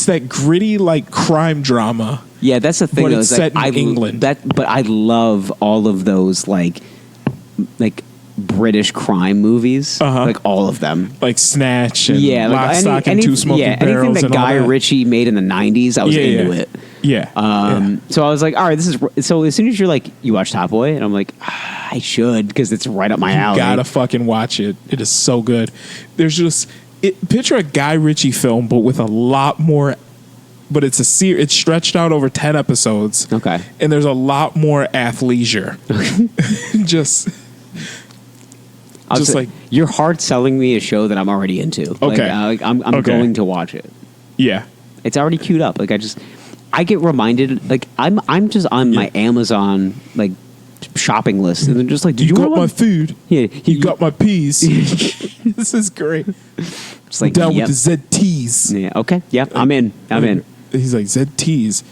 that gritty like crime drama. Yeah, that's the thing. But though, it's is, like, set in England. But I love all of those like British crime movies, like all of them. Like Snatch and Yeah, Lock, like Stock, and Two Smoking anything Barrels that and all Guy that. Ritchie made in the '90s, I was into it. Yeah. So I was like, all right, this is. So as soon as you're like, you watch Top Boy, and I'm like, I should because it's right up my alley. You gotta fucking watch it. It is so good. There's just picture a Guy Ritchie film, but with a lot more. But it's it's stretched out over 10 episodes. Okay. And there's a lot more athleisure. just like you're hard selling me a show that I'm already into. Okay. I'm Okay. going to watch it. yeah. It's already queued up. Like I get reminded. Like I'm just on my Amazon like shopping list, and they're just like, "Did You you got want my food. Yeah, You got my peas. This is great. It's like, Down yep. with the ZTs. Yeah. Okay. Yep. I'm in. I'm in. He's like ZTs,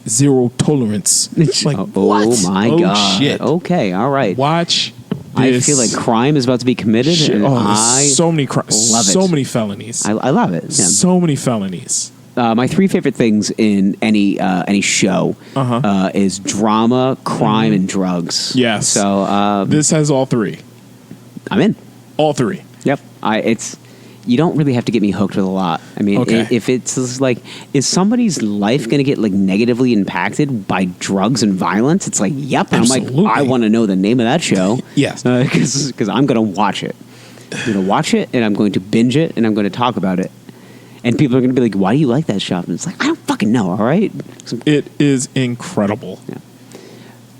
zero tolerance. Like Oh what? my Oh, god. shit. Okay. All right. Watch. I this. feel like crime is about to be committed, Shit. and Oh, I there's so many crimes. love it. So many felonies. I love it. Yeah. So many felonies. My three favorite things in any show is drama, crime, and drugs. Yes. So This has all three. I'm in. All three. Yep. You don't really have to get me hooked with a lot. I mean, Okay. if it's just like, is somebody's life going to get like negatively impacted by drugs and violence? It's like, yep. And I'm Absolutely. like, I want to know the name of that show. Yes. Because I'm going to watch it. I'm going to watch it, and I'm going to binge it, and I'm going to talk about it. And people are going to be like, why do you like that show? And it's like, I don't fucking know, all right? It is incredible. Yeah.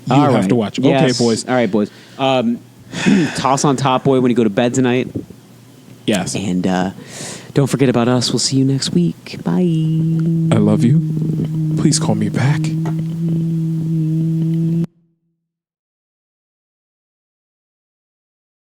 You All have right. to watch it. Yes. Okay, boys. All right, boys. Toss on Top Boy when you go to bed tonight. Yes. And don't forget about us. We'll see you next week. Bye. I love you. Please call me back.